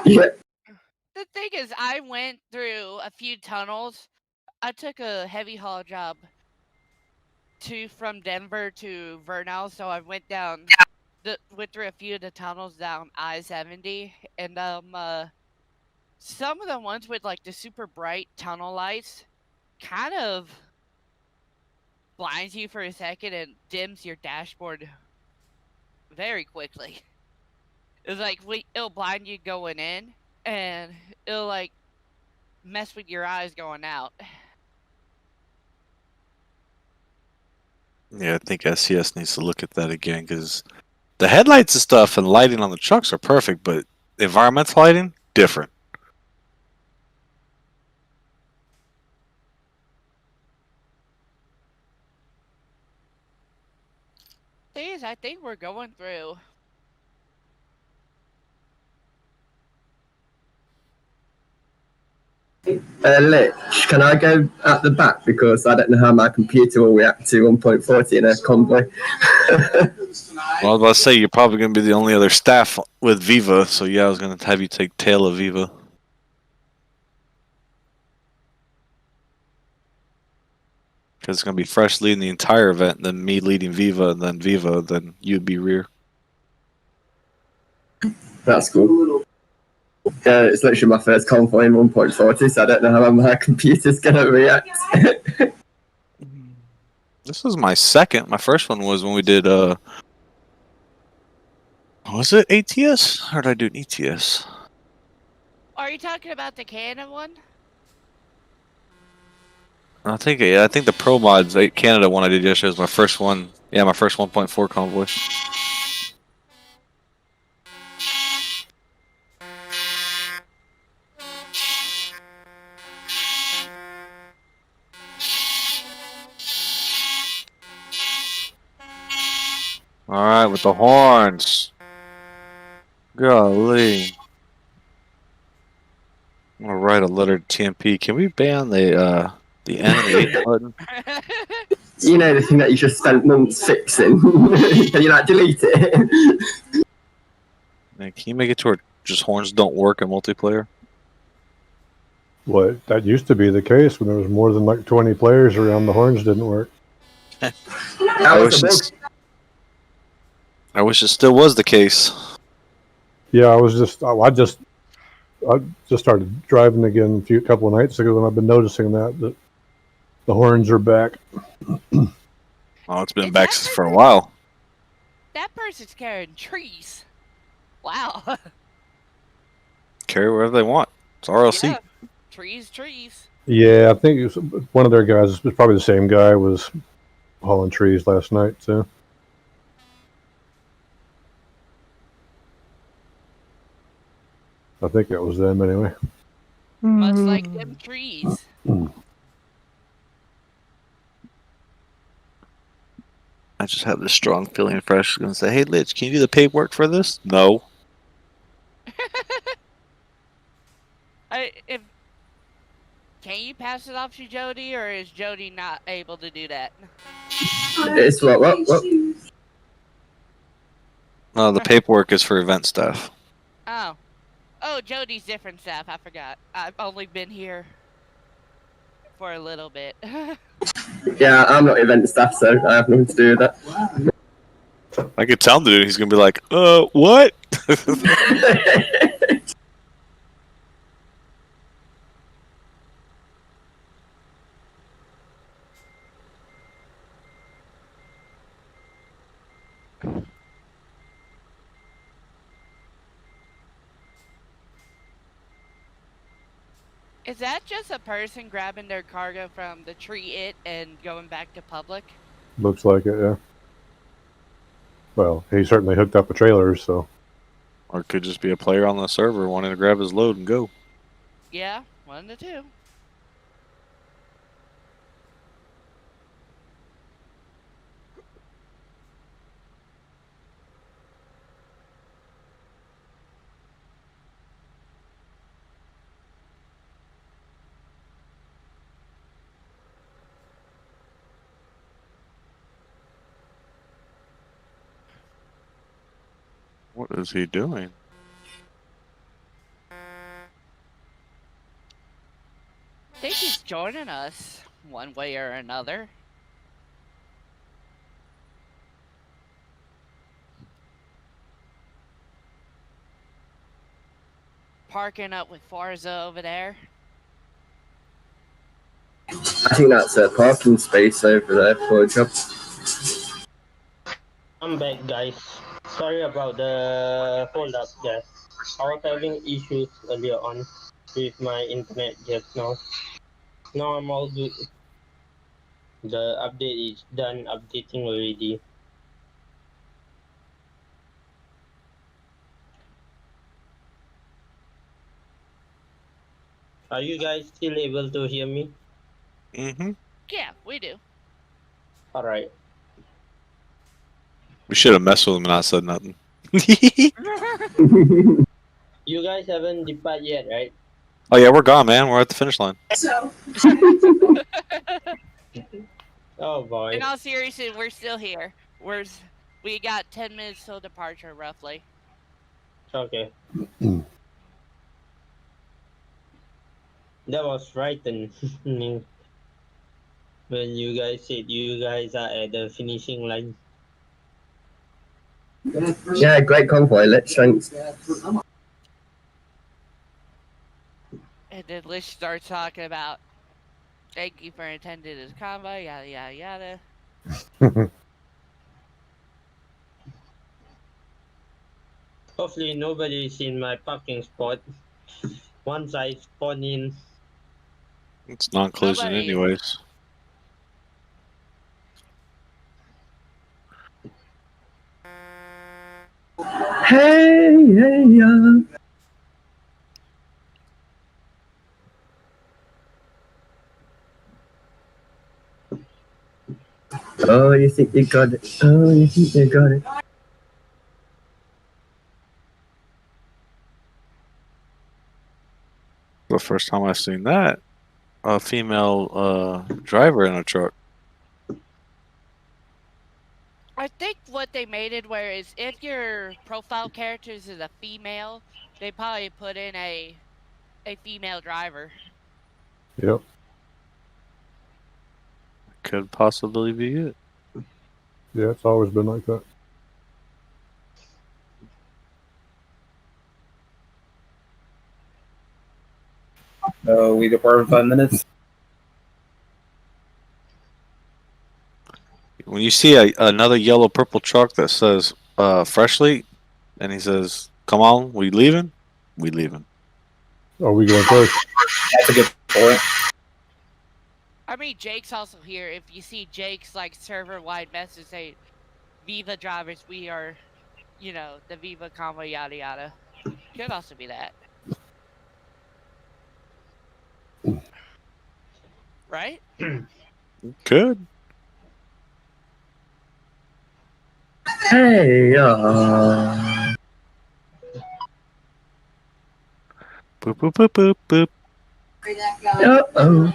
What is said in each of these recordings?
Yeah. The thing is, I went through a few tunnels. I took a heavy haul job from Denver to Vernal, so I went went through a few of the tunnels down I-70, and some of the ones with like the super bright tunnel lights kind of blinds you for a second and dims your dashboard very quickly. It's like it'll blind you going in, and it'll like mess with your eyes going out. Yeah, I think SCS needs to look at that again because the headlights and stuff and lighting on the trucks are perfect, but the environmental lighting different. Things I think we're going through. Lich, can I go at the back because I don't know how my computer will react to 1.40 in a convoy. Well, I was about to say you're probably going to be the only other staff with Viva, so yeah, I was going to have you take tail of Viva. Because it's going to be fresh leading the entire event, then me leading Viva, then you'd be rear. That's cool. It's literally my first convoy in 1.40, so I don't know how my computer's going to react. This is my second. My first one was when we did, was it ATS? Or did I do an ETS? Are you talking about the Canada one? I think the Pro Mods Canada one I did yesterday was my first one. Yeah, my first 1.4 convoy. Alright, with the horns. Golly. I'm gonna write a letter to TMP. Can we ban the N and the H button? You know, the thing that you just spent months fixing. Can you like delete it? Man, can you make it to where just horns don't work in multiplayer? What? That used to be the case when there was more than like 20 players around. The horns didn't work. I wish it still was the case. Yeah, I just started driving again a couple of nights ago, and I've been noticing that the horns are back. Oh, it's been back for a while. That person's carrying trees. Wow. Carry wherever they want. It's RLC. Yeah. Trees. Yeah, I think it was one of their guys. It's probably the same guy was hauling trees last night too. I think that was them anyway. Much like them trees. I just have this strong feeling Fresh is going to say, hey, Lich, can you do the paperwork for this? No. Can you pass it off to Jody, or is Jody not able to do that? It's what? No, the paperwork is for event staff. Oh, Jody's different staff. I forgot. I've only been here for a little bit. Yeah, I'm not event staff, so I have nothing to do with that. I could tell him to do it. He's going to be like, what? Is that just a person grabbing their cargo from the tree and going back to public? Looks like it, yeah. Well, he certainly hooked up a trailer, so. Or it could just be a player on the server wanting to grab his load and go. Yeah, 1 to 2. What is he doing? joining us one way or another. Parking up with Forza over there. I think that's a parking space over there for a job. I'm back, guys. Sorry about the hold up, guys. I was having issues earlier on with my internet just now. Now I'm all good. The update is done updating already. Are you guys still able to hear me? Mm-hmm. Yeah, we do. Alright. We should have messed with him and not said nothing. You guys haven't departed yet, right? Oh yeah, we're gone, man. We're at the finish line. Oh boy. In all seriousness, we're still here. We got 10 minutes till departure, roughly. Okay. That was frightening when you guys said you guys are at the finishing line. Yeah, great convoy. Let's thanks. And then Lish starts talking about, thank you for attending this convoy, yada, yada, yada. Hopefully nobody is in my parking spot. Once I spawn in, It's non-collision Nobody. anyways. Hey, yeah. Oh, you think you got it? Oh, you think you got it? The first time I've seen that, a female driver in a truck. I think what they made it where is if your profile characters is a female, they probably put in a female driver. Yep. Could possibly be it. Yeah, it's always been like that. We depart in 5 minutes. When you see another yellow purple truck that says freshly, and he says, "Come on, we leaving? We leaving." Are we going first? That's a good point. I mean, Jake's also here. If you see Jake's like server-wide message say, "Viva drivers, we are, the Viva Convoy, yada yada." Could also be that. Right? Could. Hey, Boop boop boop boop boop. uh-oh.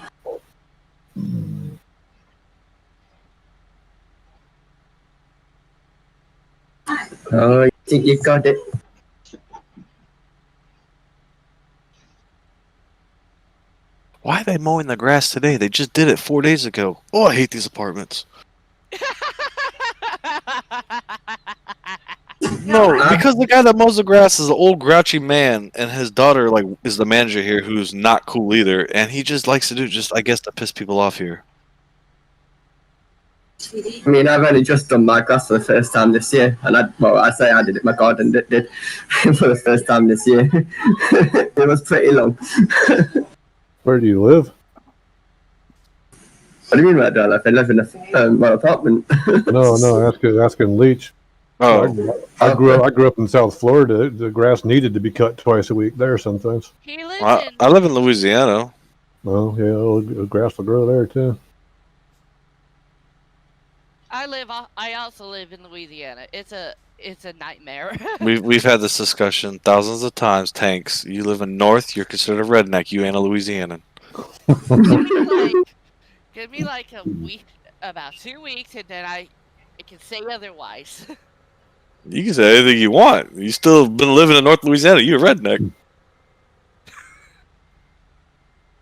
Oh, you think you got it? Why are they mowing the grass today? They just did it 4 days ago. Oh, I hate these apartments. No, because the guy that mows the grass is an old grouchy man, and his daughter is the manager here, who's not cool either, and he just likes to do I guess to piss people off here. I mean, I've only just done my grass for the first time this year, and I say I did it. My garden did for the first time this year. It was pretty long. Where do you live? What do you mean by that? Like I live in my apartment. No, asking Leach. Oh, I grew up in South Florida. The grass needed to be cut twice a week there sometimes. He lives I live in Louisiana. Well, yeah, the grass will grow there too. I also live in Louisiana. It's a nightmare. We've had this discussion thousands of times. Tanks, you live in North, you're considered a redneck. You ain't a Louisianan. Give me like a week, about 2 weeks, and then I can say otherwise. You can say anything you want. You still been living in North Louisiana. You're a redneck.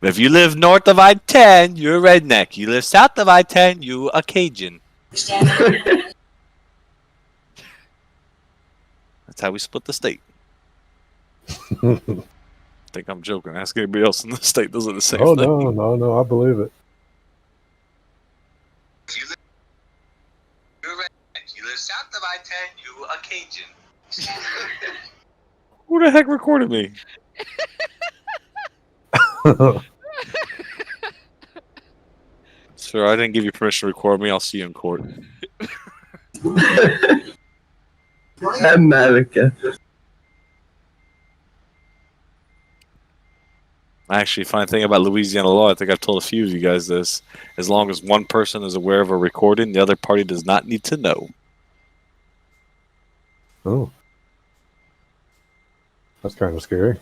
If you live north of I-10, you're a redneck. You live south of I-10, you a Cajun. That's how we split the state. I think I'm joking. Ask anybody else in the state does it the same Oh thing. no, I believe it. You're a redneck. You live south of I-10, you a Cajun. Who the heck recorded me? Sir, I didn't give you permission to record me. I'll see you in court. America. Actually, funny thing about Louisiana law, I think I've told a few of you guys this. As long as one person is aware of a recording, the other party does not need to know. Oh, that's kind of scary.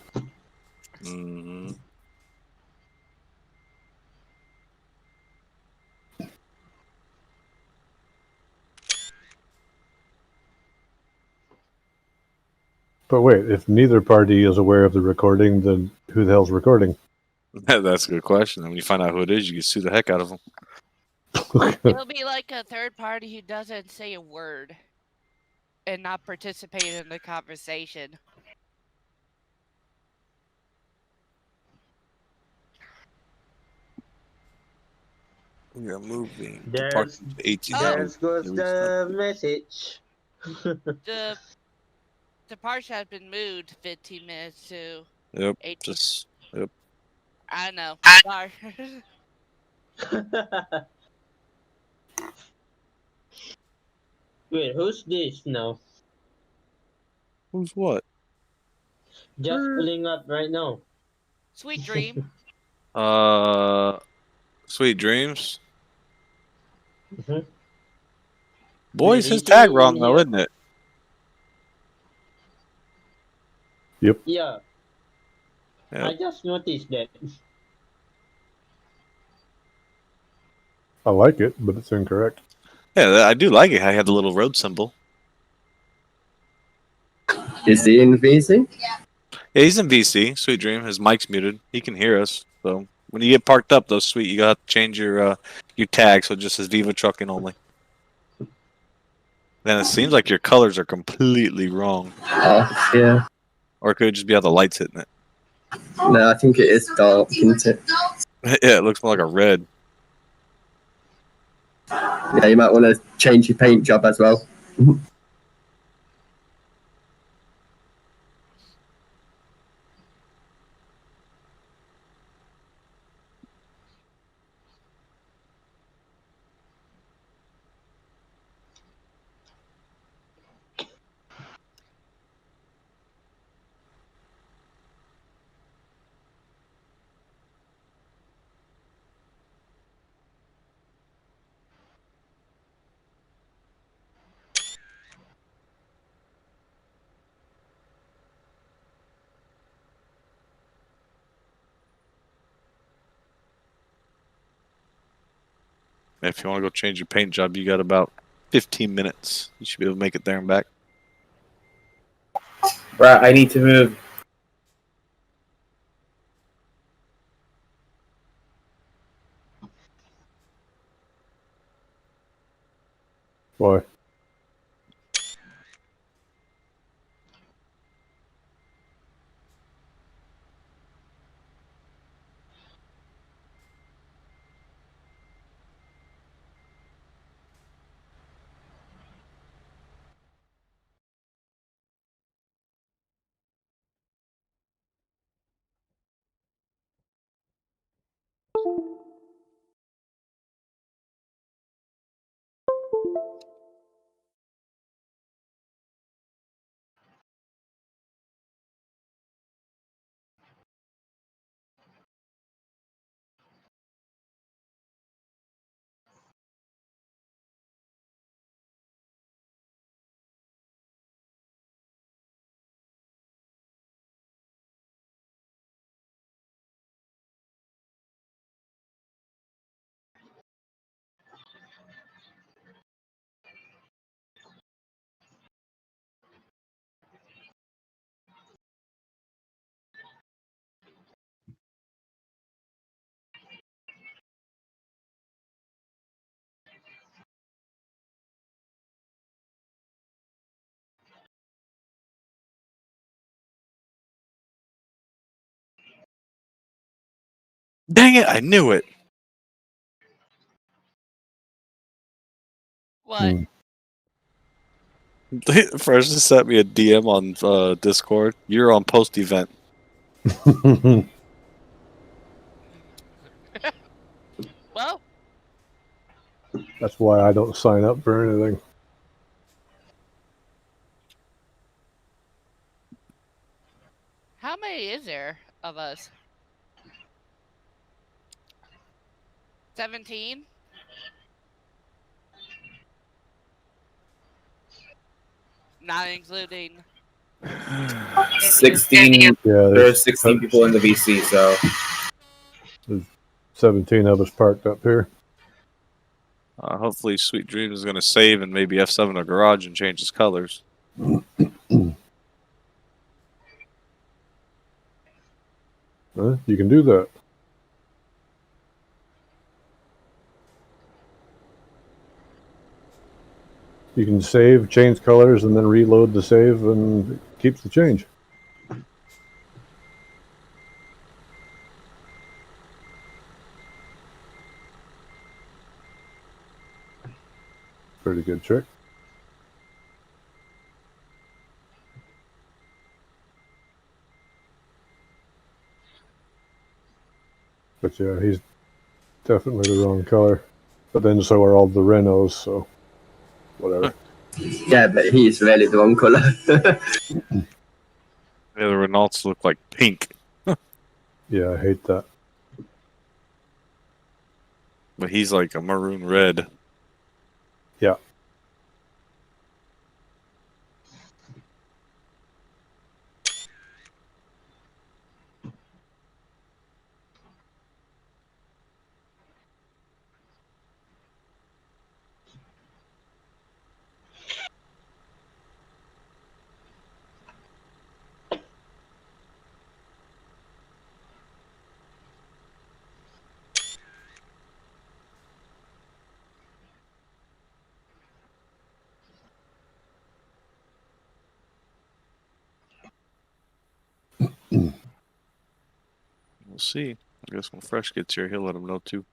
Mm-hmm. But wait, if neither party is aware of the recording, then who the hell's recording? That's a good question. And when you find out who it is, you can sue the heck out of them. It'll be like a third party who doesn't say a word and not participate in the conversation. We are moving. There's- 18. There goes the message. The departure has been moved 15 minutes to Yep. 18. Just I know. Sorry. Wait, who's this now? who's what? Just pulling up right now. Sweet dream. Sweet dreams. Mhm. Boy's Wait, his is tag he wrong in though, here? isn't it? Yeah, Yeah. I just noticed that. I like it, but it's incorrect. Yeah, I do like it. I had the little road symbol. Is he in VC? Yeah, he's in VC. Sweet Dream. His mic's muted. He can hear us. So when you get parked up, though, Sweet, you got to change your tag so it just says Viva Trucking only. Then it seems like your colors are completely wrong, Oh, yeah. or it could just be how the lights hitting it. No, I think it is dark, isn't it? Yeah, it looks more like a red. Yeah, you might want to change your paint job as well. If you want to go change your paint job, you got about 15 minutes. You should be able to make it there and back. Right, I need to move. Why? Dang it! I knew it. What? Hmm. Fresh just sent me a DM on Discord. You're on post event. Well, That's why I don't sign up for anything. how many is there of us? 17? Not including India. 16. Yeah, There's 16 people in the VC, so there's 17 of us parked up here. Hopefully, Sweet Dreams is going to save and maybe F7 a garage and change its colors. You can do that. You can save, change colors, and then reload the save, and it keeps the change. Pretty good trick. But yeah, he's definitely the wrong color. But then so are all the Renaults, so whatever. Yeah, but he's really the wrong color. The other Renaults look like pink, Yeah, I hate that. but he's like a maroon red. Yeah. We'll see. I guess when Fresh gets here, he'll let him know too.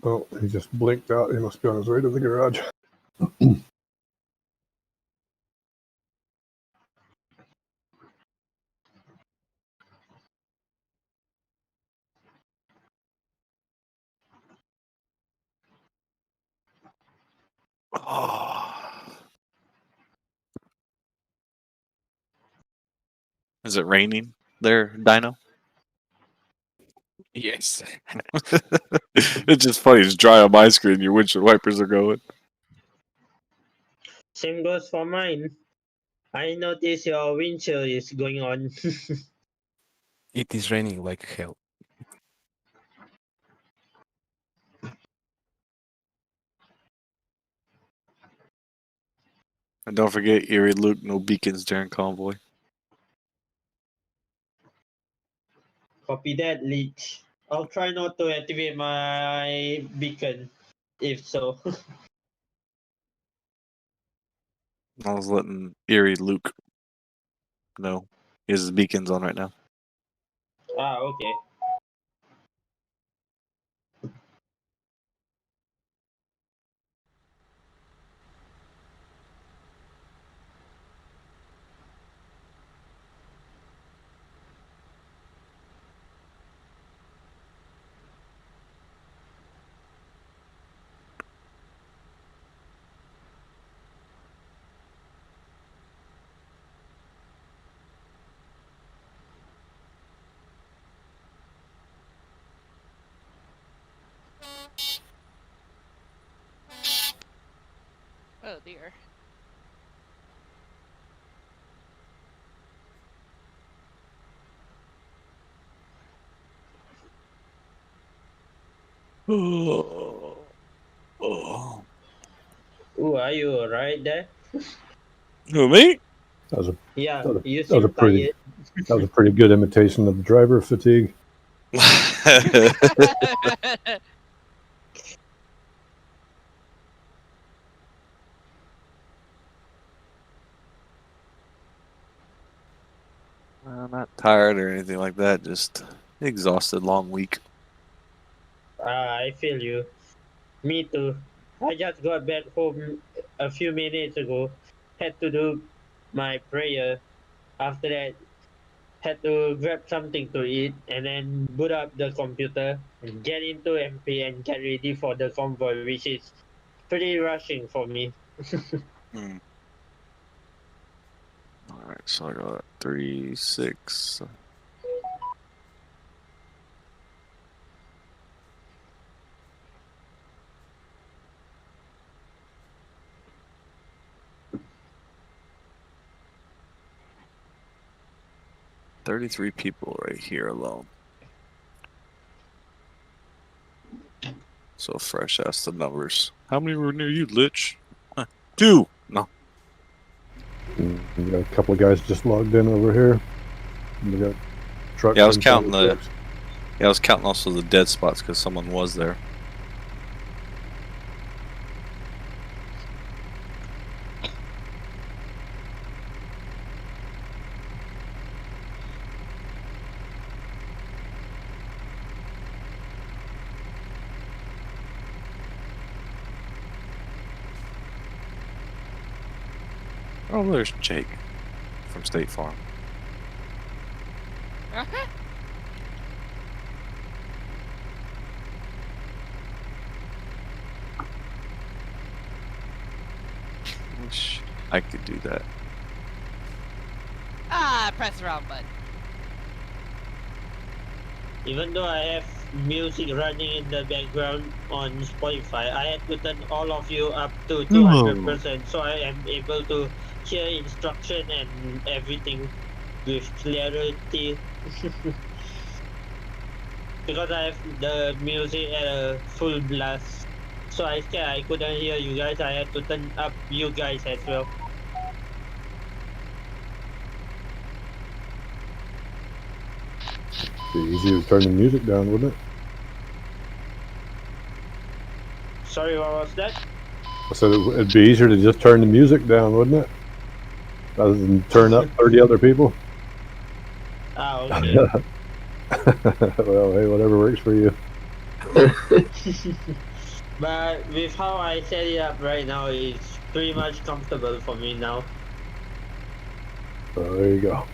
Oh, he just blinked out. He must be on his way to the garage. Is it raining there, Dino? Yes. It's just funny. It's dry on my screen. Your windshield wipers are going. Same goes for mine. I notice your windshield is going on. It is raining like hell. And don't forget, Erie Luke, no beacons during convoy. Copy that, Leech. I'll try not to activate my beacon, if so. I was letting Erie Luke know. He has his beacons on right now. Okay. Oh dear. Oh. Ooh, are you alright there? Who, me? That was a Yeah, that was a, you that was a seem pretty tired. that was a pretty good imitation of driver fatigue. I'm not tired or anything like that. Just exhausted. Long week. I feel you. Me too. I just got back home a few minutes ago. Had to do my prayer. After that, had to grab something to eat and then boot up the computer, get into MP and get ready for the convoy, which is pretty rushing for me. All right, so I got 3, 6. $33 people right here alone. So fresh ass the numbers. How many were near you, Lich? 2. No. And we got a couple of guys just logged in over here. And we got trucks. Yeah, I was and semi counting the. trucks. Yeah, I was counting also the dead spots because someone was there. Oh, there's Jake from State Farm. Wish I could do that. Press the wrong button. Even though I have music running in the background on Spotify, I had to turn all of you up to 200% so I am able to hear instruction and everything with clarity. Because I have the music at a full blast. So I couldn't hear you guys. I had to turn up you guys as well. Be easier to turn the music down, wouldn't it? Sorry, what was that? I said it'd be easier to just turn the music down, wouldn't it? Rather than turn up 30 other people. Okay. Well, hey, whatever works for you. But with how I set it up right now, it's pretty much comfortable for me now. So there you go.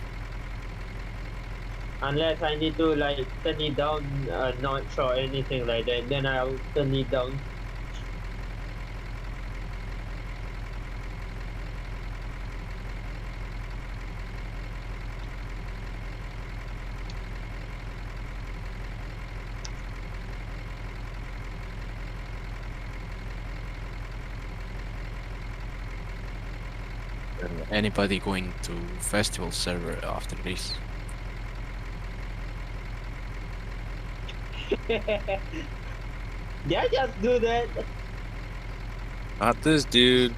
Unless I need to like turn it down a notch or anything like that, then I'll turn it down. Anybody going to festival server after this? Did I just do that? Not this dude.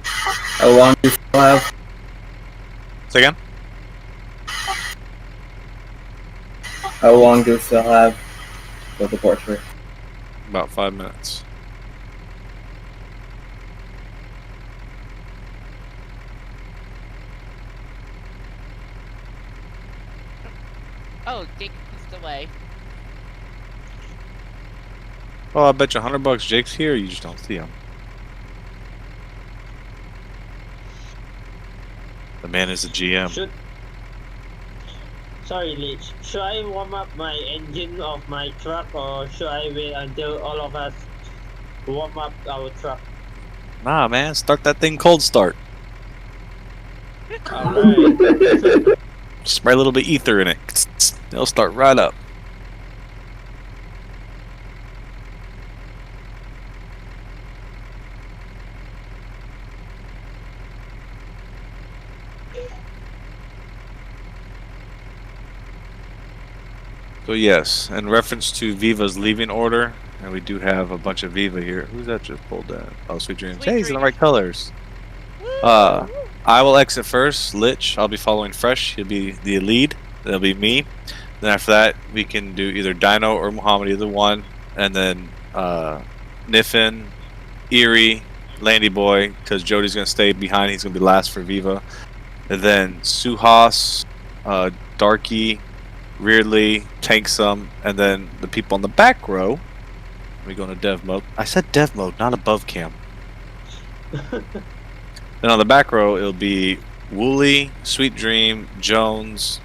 How long do you still have? Say again? How long do you still have with the portrait? About 5 minutes. Oh, Jake pushed away. Oh, I bet you $100 Jake's here. You just don't see him. The man is a GM. Sorry, Lich. Should I warm up my engine of my truck or should I wait until all of us warm up our truck? Nah, man. Start that thing cold start. Alright. Spray a little bit ether in it. They'll start right up. So yes, in reference to Viva's leaving order, and we do have a bunch of Viva here. Who's that just pulled in? Oh, Sweet Dreams. Sweet Hey, he's in the Dreams. right colors. I will exit first. Lich, I'll be following Fresh. He'll be the lead. That'll be me. Then after that, we can do either Dino or Muhammad, either one. And then Niffin, Erie, Landy Boy, because Jody's going to stay behind. He's going to be last for Viva. And then Suhas, Darky, Rearly, Tanksome, and then the people on the back row. We go into dev mode. I said dev mode, not above cam. Then on the back row, it'll be Wooly, Sweet Dream, Jones,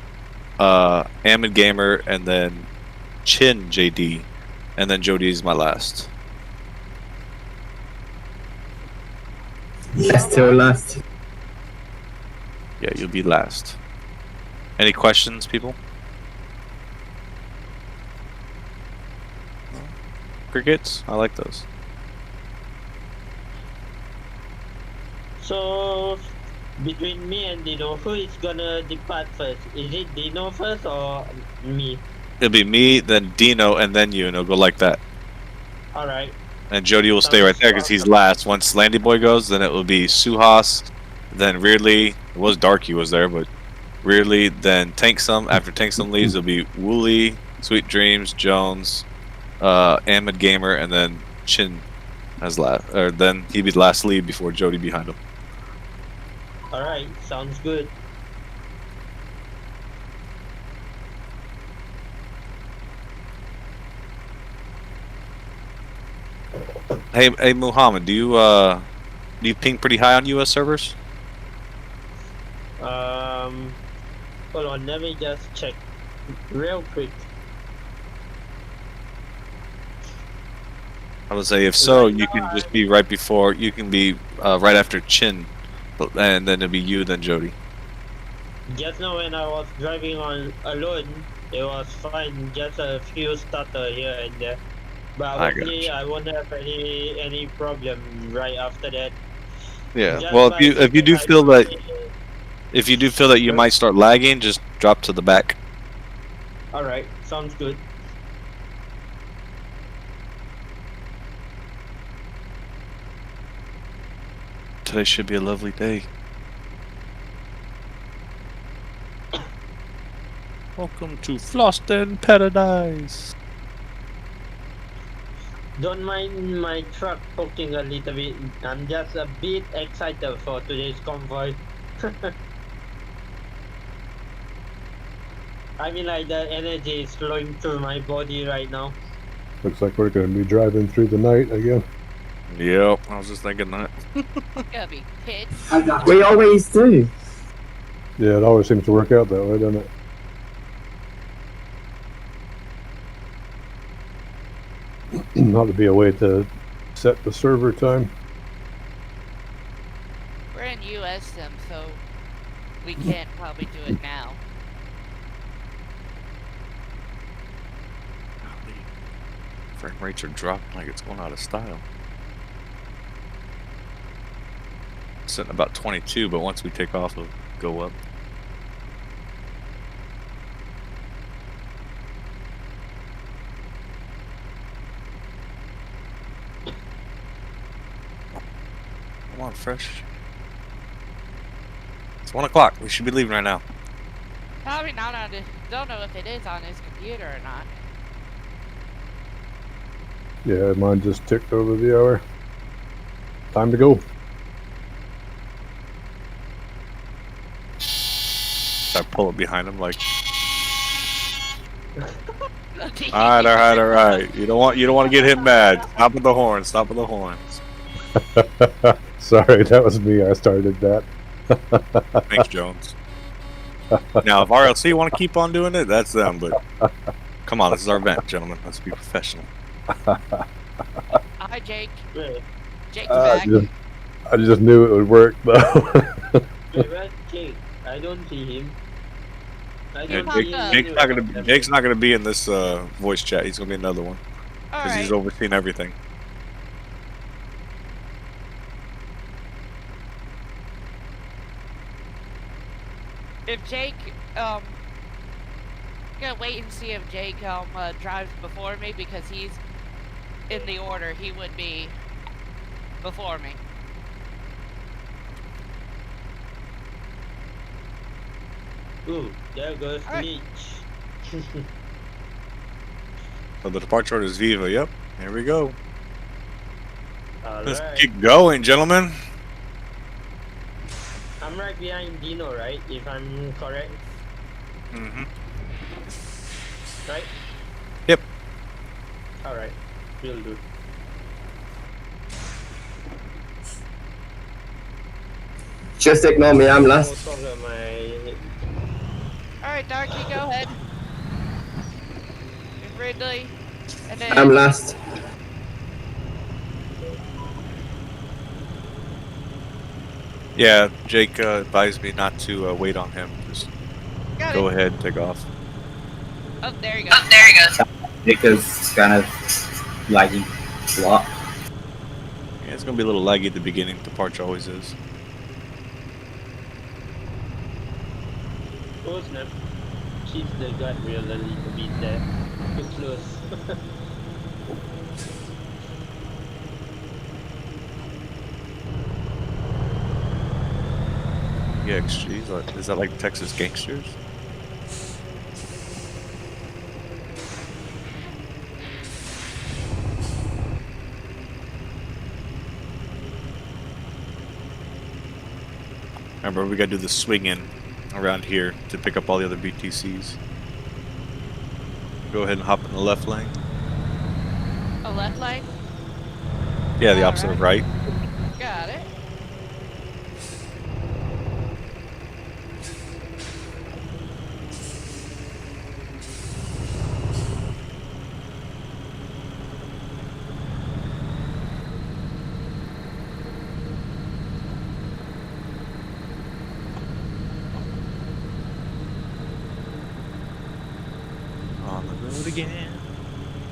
Ammon Gamer, and then Chin JD, and then Jody is my last. Still last. Yeah, you'll be last. Any questions, people? Crickets? I like those. So, between me and Dino, who is gonna depart first? Is it Dino first or me? It'll be me, then Dino, and then you, and it'll go like that. Alright. And Jody will stay right there because he's last. Once Landy Boy goes, then it will be Suhas, then Rearly. It was Darky was there, but Rearly, then Tanksome. After Tanksome leaves, it'll be Wooly, Sweet Dreams, Jones, Ahmed Gamer, and then Chin as last. Or then he'd be the last lead before Jody behind him. Alright, sounds good. Hey Muhammad, do you ping pretty high on US servers? Hold on, let me just check real quick. I would say if so, you can just be right before. You can be right after Chin, and then it'll be you, then Jody. Just now when I was driving on alone, it was fine. Just a few stutter here and there. But hopefully I won't have any problem right after that. Yeah. Just Well, by if you do checking feel my- that you might start lagging, just drop to the back. Alright, sounds good. Today should be a lovely day. Welcome to Floston Paradise. Don't mind my truck poking a little bit. I'm just a bit excited for today's convoy. I mean, like, the energy is flowing through my body right now. Looks like we're going to be driving through the night again. Yep, I was just thinking that. Gonna be pitch. We always do. Yeah, it always seems to work out that way, doesn't it? Ought to be a way to set the server time. We're in US sim, so we can't probably do it now. Frame rates are dropping like it's going out of style. It's sitting about 22, but once we take off, it'll go up. Come on, Fresh. It's 1 o'clock. We should be leaving right now. Probably not on the. Don't know if it is on his computer or not. Yeah, mine just ticked over the hour. Time to go. I pull it behind him like. All right. You don't want to get him mad. Stop with the horns. Stop with the horns. Sorry, that was me. I started that. Thanks, Jones. Now, if RLC want to keep on doing it, that's them. But come on, this is our event, gentlemen. Let's be professional. Hi, Jake. Wait, Jake's back. I just knew it would work, though. where's Jake? I don't see him. I You don't popped really up. Jake's not gonna be in this voice chat. He's gonna be another one All because he's right. overseeing everything. If Jake, gonna wait and see if Jake drives before me because he's in the order he would be before me. Ooh, there goes Alright. Leech. So the departure order is Viva. Yep, here we go. Let's Alright. keep going, gentlemen. I'm right behind Dino, right? If I'm correct, Mm-hmm. right? Yep. Alright. Will do. Just ignore me, I'm No last. problem, Alright, Darky, go ahead. And Ridley. And then I'm last. Yeah, Jake advised me not to wait on him. Just got go it. ahead and take off. Oh, there you go. Because kind of laggy a lot. Yeah, it's gonna be a little laggy at the beginning. Departure always is. Oh snap. Keeps the guardrail a little bit there. Too close. Yeah, excuse. Is that like Texas gangsters? Remember, we gotta do the swing-in around here to pick up all the other BTCs. Go ahead and hop in the left lane. A left lane. Yeah, the opposite of right. Got it. On the road again.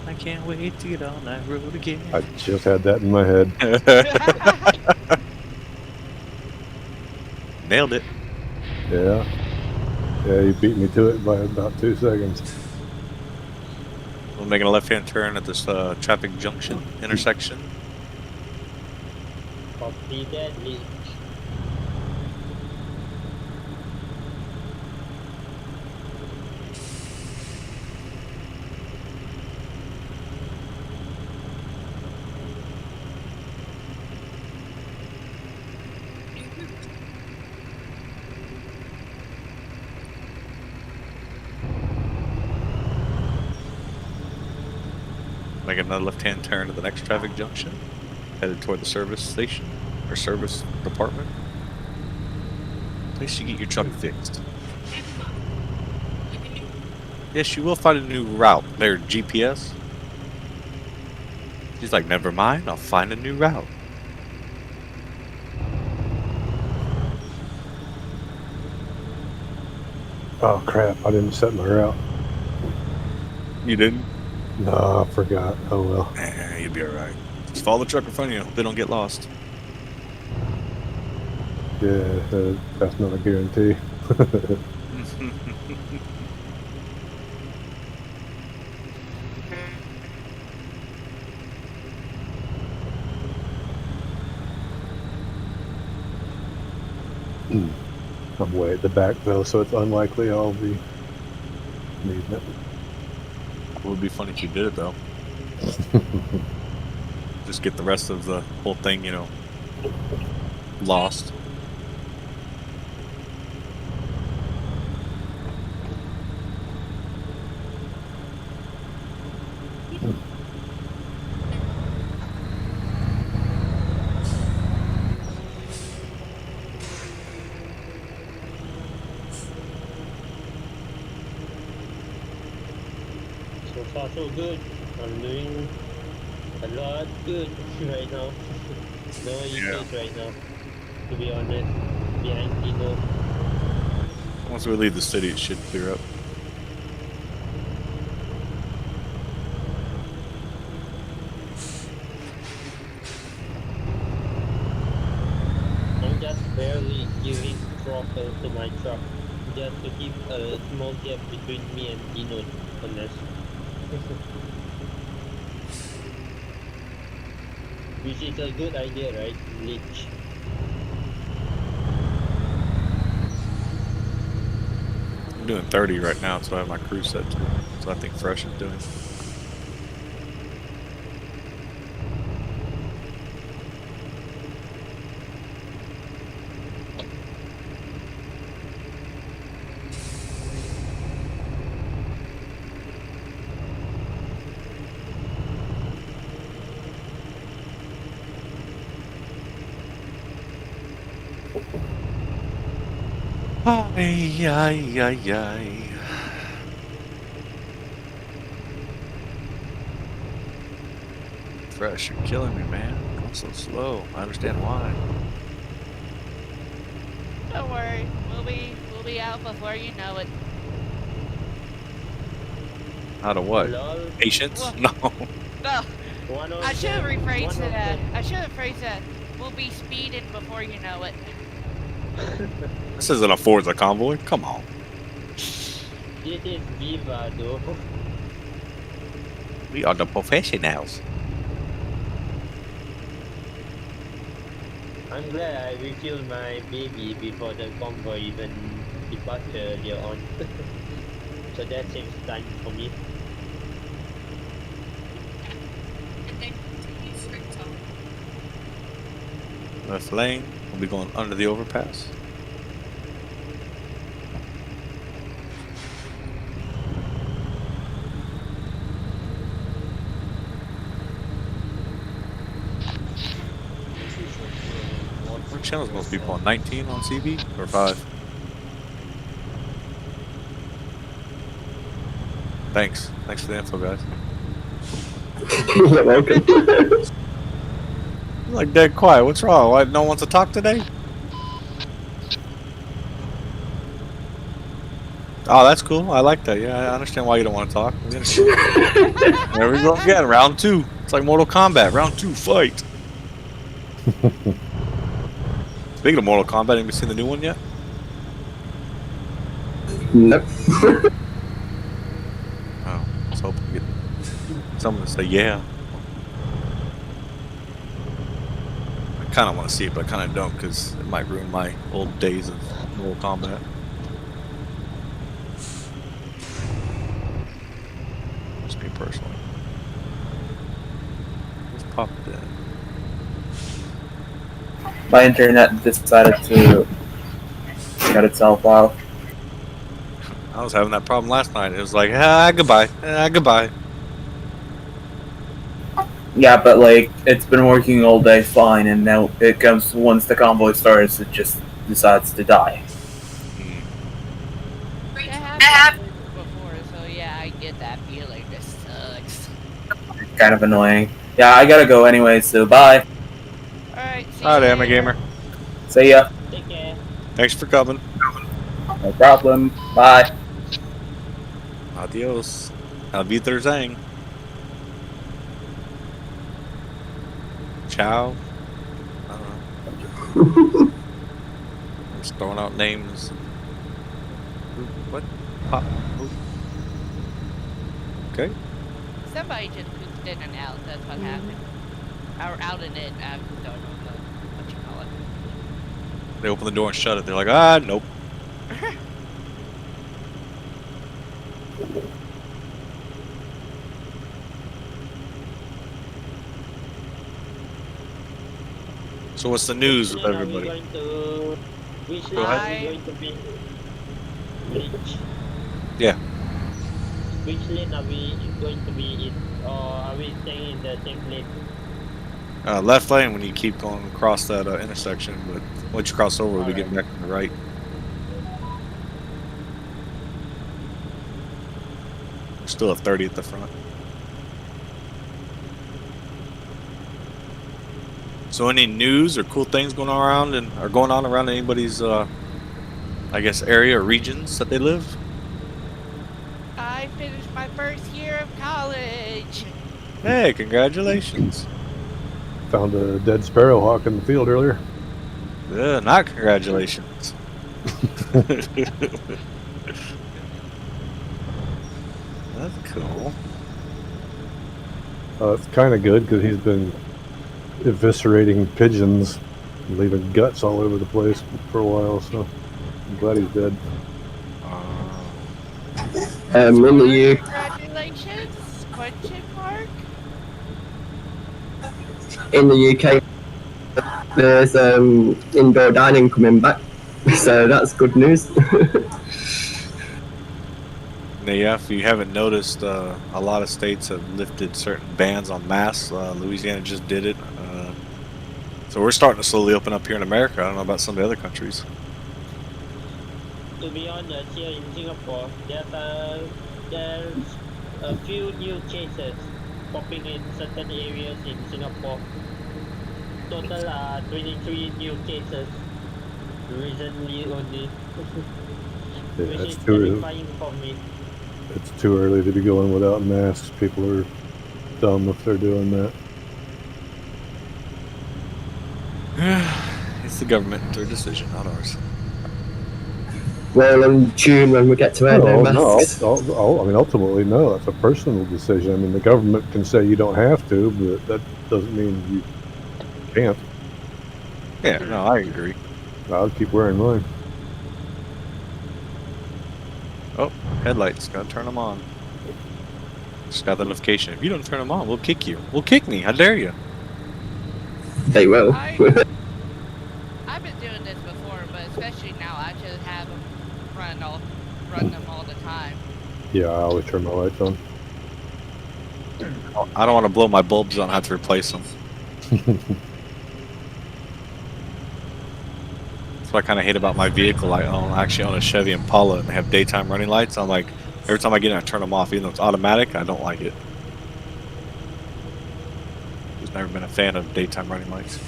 I can't wait to get on that road again. I just had that in my head. Nailed it. Yeah. Yeah, you beat me to it by about 2 seconds. We're making a left-hand turn at this traffic junction intersection. Copy that, Leech. Making another left-hand turn to the next traffic junction. Headed toward the service station or service department. Place you get your truck fixed. Yes, you will find a new route. There, GPS. She's like, never mind, I'll find a new route. Oh crap, I didn't set my route. You didn't? No, I forgot. Oh well. You'll be alright. Just follow the truck in front of you. They don't get lost. Yeah, that's not a guarantee. I'm way at the back though, so it's unlikely I'll be needing it. It would be funny if you did it though. Just get the rest of the whole thing, you know, lost. So far so good. I'm doing a lot good right now. No issues right now. To be honest. Behind Dino. Once we leave the city, it should clear up. I'm just barely giving throttle to my truck just to keep a small gap between me and Dino, honest. Which is a good idea, right, Lich? I'm doing 30 right now, so I have my crew set to. So I think Fresh is doing. Ay, ay, ay, ay. Fresh, you're killing me, man. Going so slow. I understand why. Don't worry, we'll be out before you know it. Out of what? Lol. Patience? Well- No. No, One of I should have them- rephrased one of that. them- I should have phrased that. We'll be speeding before you know it. This isn't a Forza convoy. Come on. This is Viva, though. We are the professionals. I'm glad I refueled my baby before the convoy even departed earlier on. So that saves time for me. Left lane. We'll be going under the overpass. What channel is most people on? 19 on CB or 5? Thanks. Thanks for the info, guys. You're welcome. You're like dead quiet. What's wrong? Why no one wants to talk today? Oh, that's cool. I like that. Yeah, I understand why you don't want to talk. We understand. There we go again. Round 2. It's like Mortal Kombat. Round 2, fight. Speaking of Mortal Kombat, anybody seen the new one yet? Nope. Oh, I was hoping to get someone to say yeah. I kind of want to see it, but I kind of don't because it might ruin my old days of Mortal Kombat. Just me personally. Let's pop it in. My internet decided to shut itself off. I was having that problem last night. It was like, goodbye, goodbye. Yeah, but like it's been working all day fine, and now it comes once the convoy starts, it just decides to die. That happened before, so yeah, I get that feeling. This sucks. It's kind of annoying. Yeah, I gotta go anyway, so bye. Alright, see Alright, you Emma later. Gamer. See ya. Take care. Thanks for coming. No problem. Bye. Adios. Auf Wiedersehen. Ciao. I don't know. I'm just throwing out names. What? Pop. Okay. Somebody just pooped in and out. That's what happened. Or out and in. I don't know what you call it. They open the door and shut it. They're like, nope. So what's the news with everybody? Which Go lane ahead. are we going to be? Which? Yeah. Which lane are we going to be in? Or are we staying in the same lane? Left lane when you keep going across that intersection, but once you cross over, we'll be getting back to the right. We're still at 30 at the front. So any news or cool things going on around anybody's I guess, area or regions that they live. I finished my first year of college. Hey, congratulations. Found a dead sparrowhawk in the field earlier. Not congratulations. That's cool. It's kind of good because he's been eviscerating pigeons, and leaving guts all over the place for a while. So I'm glad he's dead. In the U Congratulations? Question mark? in the UK, there's indoor dining coming back, so that's good news. Yeah, if you haven't noticed, a lot of states have lifted certain bans on masks. Louisiana just did it. So we're starting to slowly open up here in America. I don't know about some of the other countries. To be honest, here in Singapore, there's a few new cases popping in certain areas in Singapore. Total 23 new cases recently only. Yeah, Which it's is too, terrifying for me. it's too early to be going without masks. People are dumb if they're doing that. It's the government, their decision, not ours. Well, in June when we get to wear no masks. I mean, ultimately, no. That's a personal decision. I mean, the government can say you don't have to, but that doesn't mean you can't. Yeah, no, I agree. I'll keep wearing mine. Oh, headlights. Gotta turn them on. Just got the notification. If you don't turn them on, we'll kick you. We'll kick me. How dare you? They will. I've been doing this before, but especially now, I just have them run them all the time. Yeah, I always turn my lights on. I don't want to blow my bulbs out and have to replace them. That's what I kind of hate about my vehicle. I actually own a Chevy Impala and they have daytime running lights. I'm like, every time I get in, I turn them off, even though it's automatic. I don't like it. Just never been a fan of daytime running lights.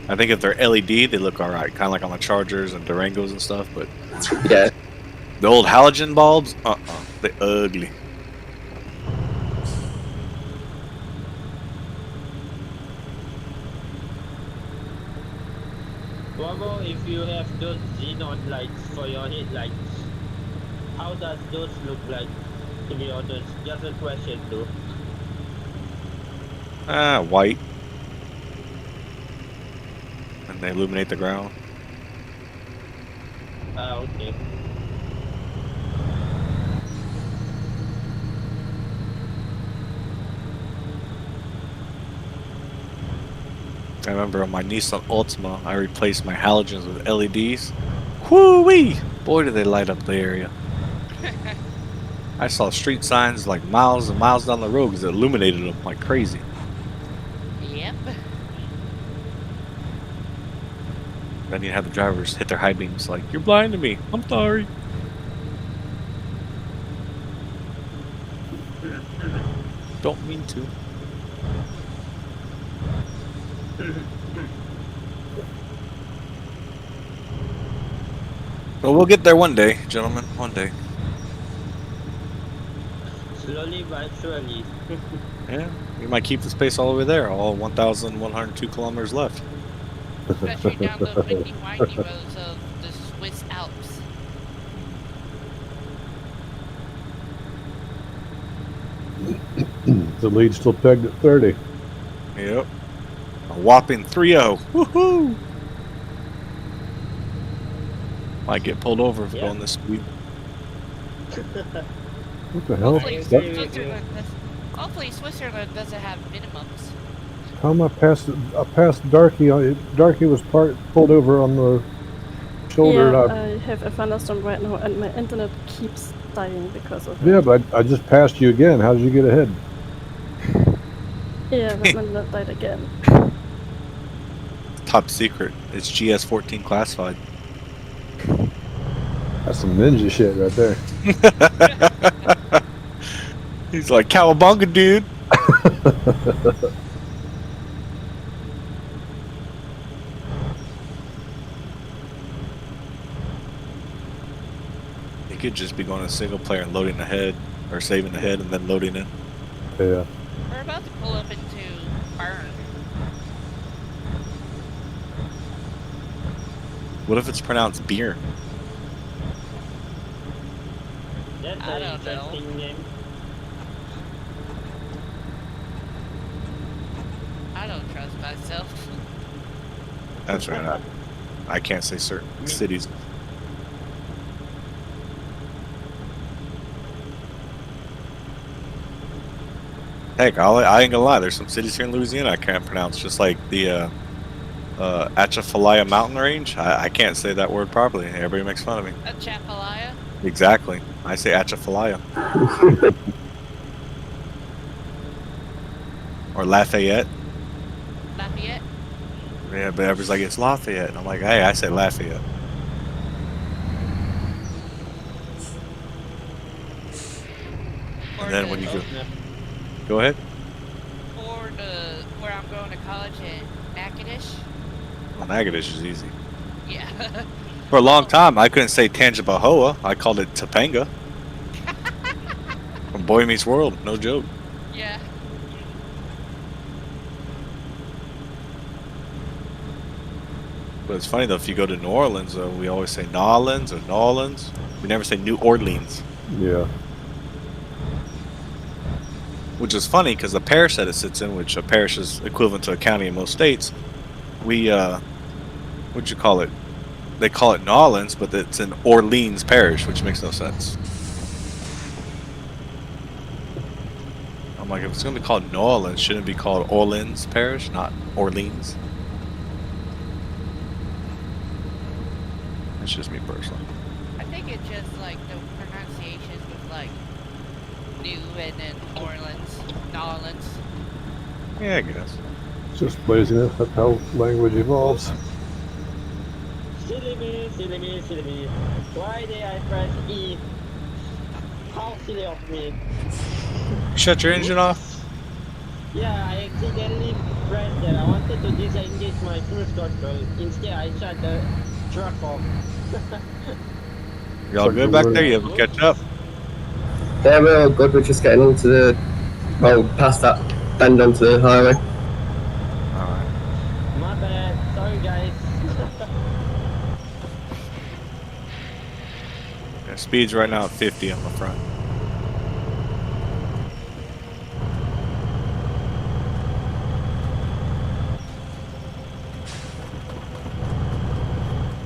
I think if they're LED, they look alright, kind of like on the Chargers and Durangos and stuff. But Yeah. the old halogen bulbs, they're ugly. What about if you have those xenon lights for your headlights? How does those look like? To be honest, just a question though. White. And they illuminate the ground. Okay. I remember on my Nissan Altima, I replaced my halogens with LEDs. Whoo-wee! Boy, did they light up the area. I saw street signs like miles and miles down the road because it illuminated them like crazy. Yep. Then you have the drivers hit their high beams like, you're blinding me. I'm sorry. Don't mean to. Well, we'll get there one day, gentlemen. One day. Slowly but surely. Yeah, we might keep this pace all the way there. All 1,102 kilometers left. Especially down the windy, windy roads of the Swiss Alps. The lead's still pegged at 30. Yep. A whopping 3-0. Woohoo! Might get pulled over for going this speed. What the hell? Hopefully Switzerland doesn't have minimums. How am I past Darky? Darky was pulled over on the shoulder. Yeah, and I have a thunderstorm right now and my internet keeps dying because of it. yeah, but I just passed you again. How did you get ahead? Yeah, but my internet died again. Top secret. It's GS-14 classified. That's some ninja shit right there. He's like, cowabunga, dude. could just be going to single player and loading ahead, or saving ahead and then loading in. Yeah. We're about to pull up into Burn. What if it's pronounced beer? That's I an don't know. interesting name. I don't trust myself. That's right. I can't say certain cities. Heck, I ain't gonna lie. There's some cities here in Louisiana I can't pronounce, just like the Atchafalaya mountain range. I can't say that word properly. Everybody makes fun of me. A Chapalaya? Exactly. I say Atchafalaya. Or Lafayette. Lafayette? Yeah, but everybody's like, it's Lafayette. And I'm like, hey, I say Lafayette. Or And then the- when you Oh, go, snap. go ahead. Or where I'm going to college in Natchitoches? Well, Natchitoches is easy. Yeah. For a long time, I couldn't say Tangipahoa. I called it Topanga. From Boy Meets World. No joke. Yeah. But it's funny though, if you go to New Orleans, we always say Nolans or Nolans. We never say New Orleans. Yeah. Which is funny because the parish that it sits in, which a parish is equivalent to a county in most states, we, what'd you call it? They call it Nolans, but it's in Orleans Parish, which makes no sense. I'm like, if it's going to be called New Orleans, shouldn't it be called Orleans Parish, not Orleans? That's just me personally. I think it's just like the pronunciations with like New and then Orleans, Nolans. Yeah, I guess. It's just laziness. That's how language evolves. Silly me, silly me, silly me. Why did I press E? How silly of me. Shut your engine off? Yeah, I accidentally pressed that. I wanted to disengage my cruise control. Instead, I shut the truck off. Y'all good back there? You able to catch up? Yeah, we're all good. We're just getting onto the, well, past that bend onto the highway. Alright. My bad. Sorry, guys. Yeah, speed's right now at 50 on the front.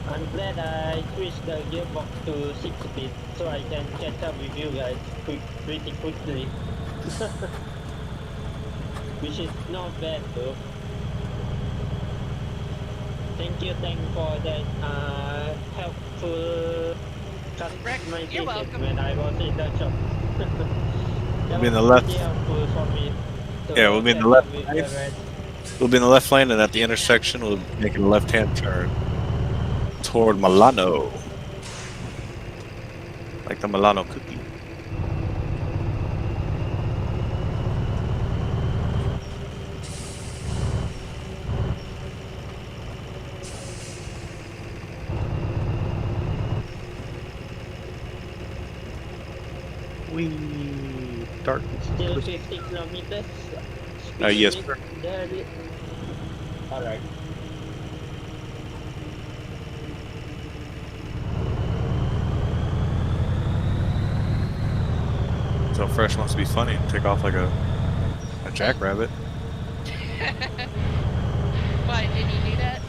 I'm glad I switched the gearbox to 6 speed so I can catch up with you guys pretty quickly. Which is not bad though. Thank you for that helpful customization You're welcome. when I was in the shop. That We'll be in the was left. pretty helpful for me. to Yeah, we'll be in the catch left up with lane. the rest. We'll be in the left lane, and at the intersection, we'll be making a left-hand turn toward Milano. Like the Milano cookie. Wee darkness. Still 50 kilometers. Yes, Speed sir. limit. Alright. So Fresh wants to be funny and take off like a jackrabbit. Why did he do that?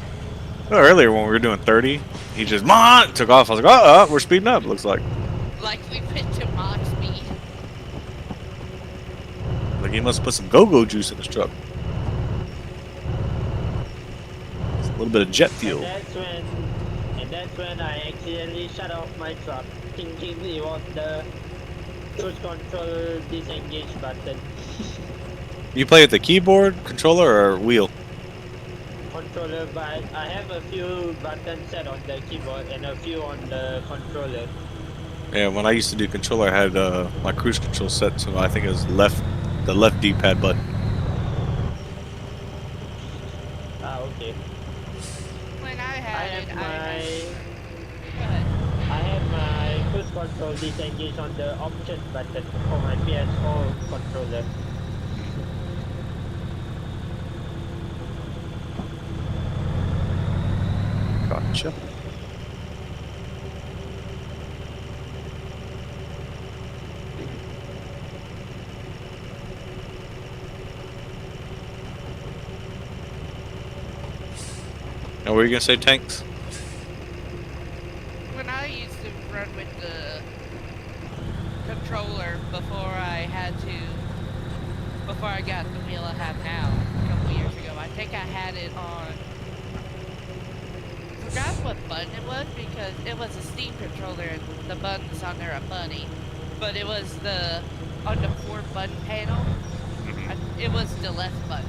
Well, earlier when we were doing 30, he just took off. I was like, oh, we're speeding up. Looks like Like we went to Mach speed. he must put some go-go juice in his truck. It's a little bit of jet fuel. And that's when I accidentally shut off my truck, thinking it was the cruise control disengage button. You play with the keyboard, controller, or wheel? Controller, but I have a few buttons set on the keyboard and a few on the controller. Yeah, when I used to do controller, I had my cruise control set to, I think it was the left D-pad button. Ah, okay. When I I had it, have Go ahead. my cruise control disengage on the option button for my PS4 controller. Gotcha. Now, what were you gonna say, Tanks? When I used to run with the controller before I got the wheel I have now a couple years ago, I think I had it on. I forgot what button it was because it was a Steam controller and the buttons on there are funny, but it was on the 4-button panel. It was the left button.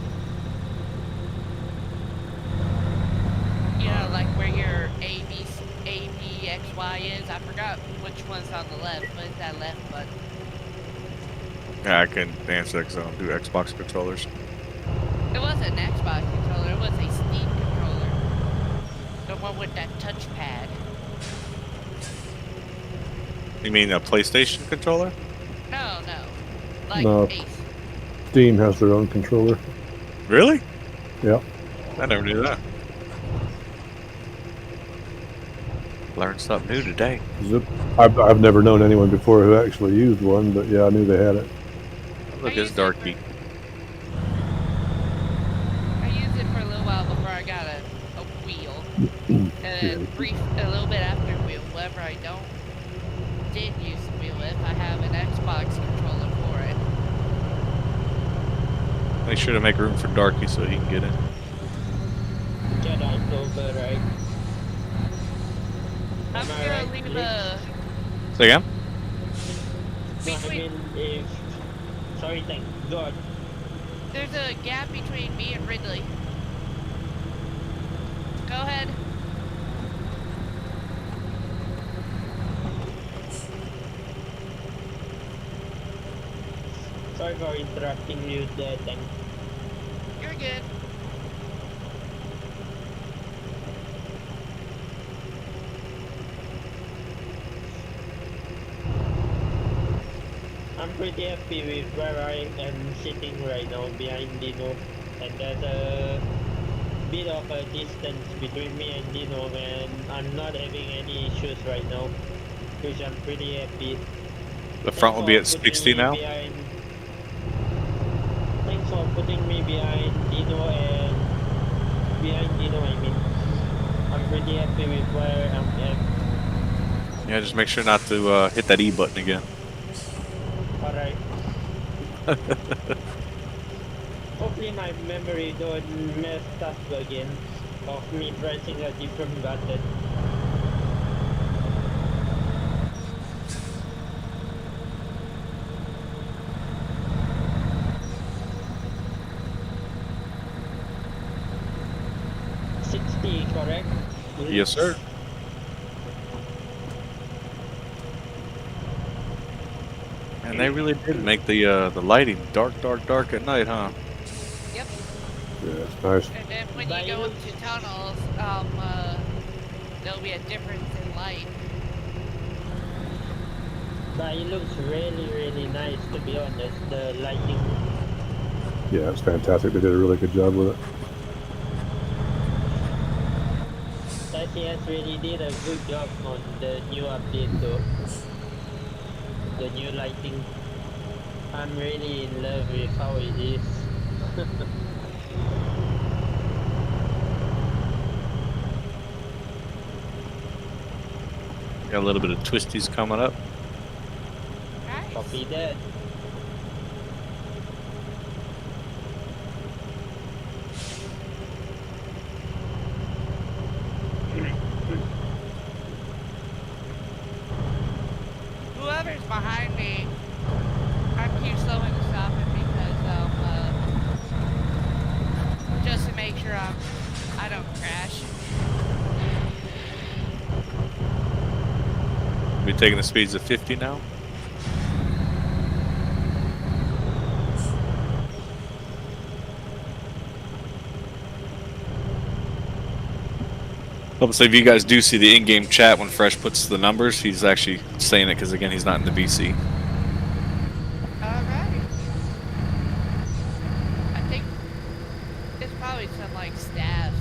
You know, like where your A, B, X, Y is. I forgot which one's on the left, but it's that left button. Yeah, I can answer because I don't do Xbox controllers. It wasn't an Xbox controller, it was a Steam controller. The one with that touchpad. You mean a PlayStation controller? No. Like No. Ace. Steam has their own controller. Really? Yeah. I never knew that. Learned something new today. I've never known anyone before who actually used one, but yeah, I knew they had it. Look, it's Darky. I used it for a little while before I got a wheel. And a little bit after wheel, whenever I did use the wheel with, I have an Xbox controller for it. Make sure to make room for Darky so he can get in. Jedi's over, right? I'm gonna leave a... Say again? No, I mean, if... Sorry, thank God. There's a gap between me and Ridley. Go ahead. Sorry for interrupting you there, thank. You're good. I'm pretty happy with where I am sitting right now behind Dino, and there's a bit of a distance between me and Dino, and I'm not having any issues right now, which I'm pretty happy. The front will be at 60 now? Thanks for putting me behind Dino I mean. I'm pretty happy with where I'm at. Yeah, just make sure not to hit that E button again. Alright. Hopefully my memory don't mess up again of me pressing a different button. Correct? Yes, sir. And they really did make the lighting dark at night, huh? Yep. Yeah, it's nice. And then when you go into tunnels, there'll be a difference in light. But it looks really nice, to be honest, the lighting. Yeah, it's fantastic. They did a really good job with it. TCS really did a good job on the new update though. The new lighting. I'm really in love with how it is. Got a little bit of twisties coming up. Nice. Copy that. Whoever's behind me, I keep slowing and stopping because just to make sure I don't crash. We taking the speeds of 50 now? So if you guys do see the in-game chat when Fresh puts the numbers, he's actually saying it because again he's not in the VC. Alright. I think it's probably some like staff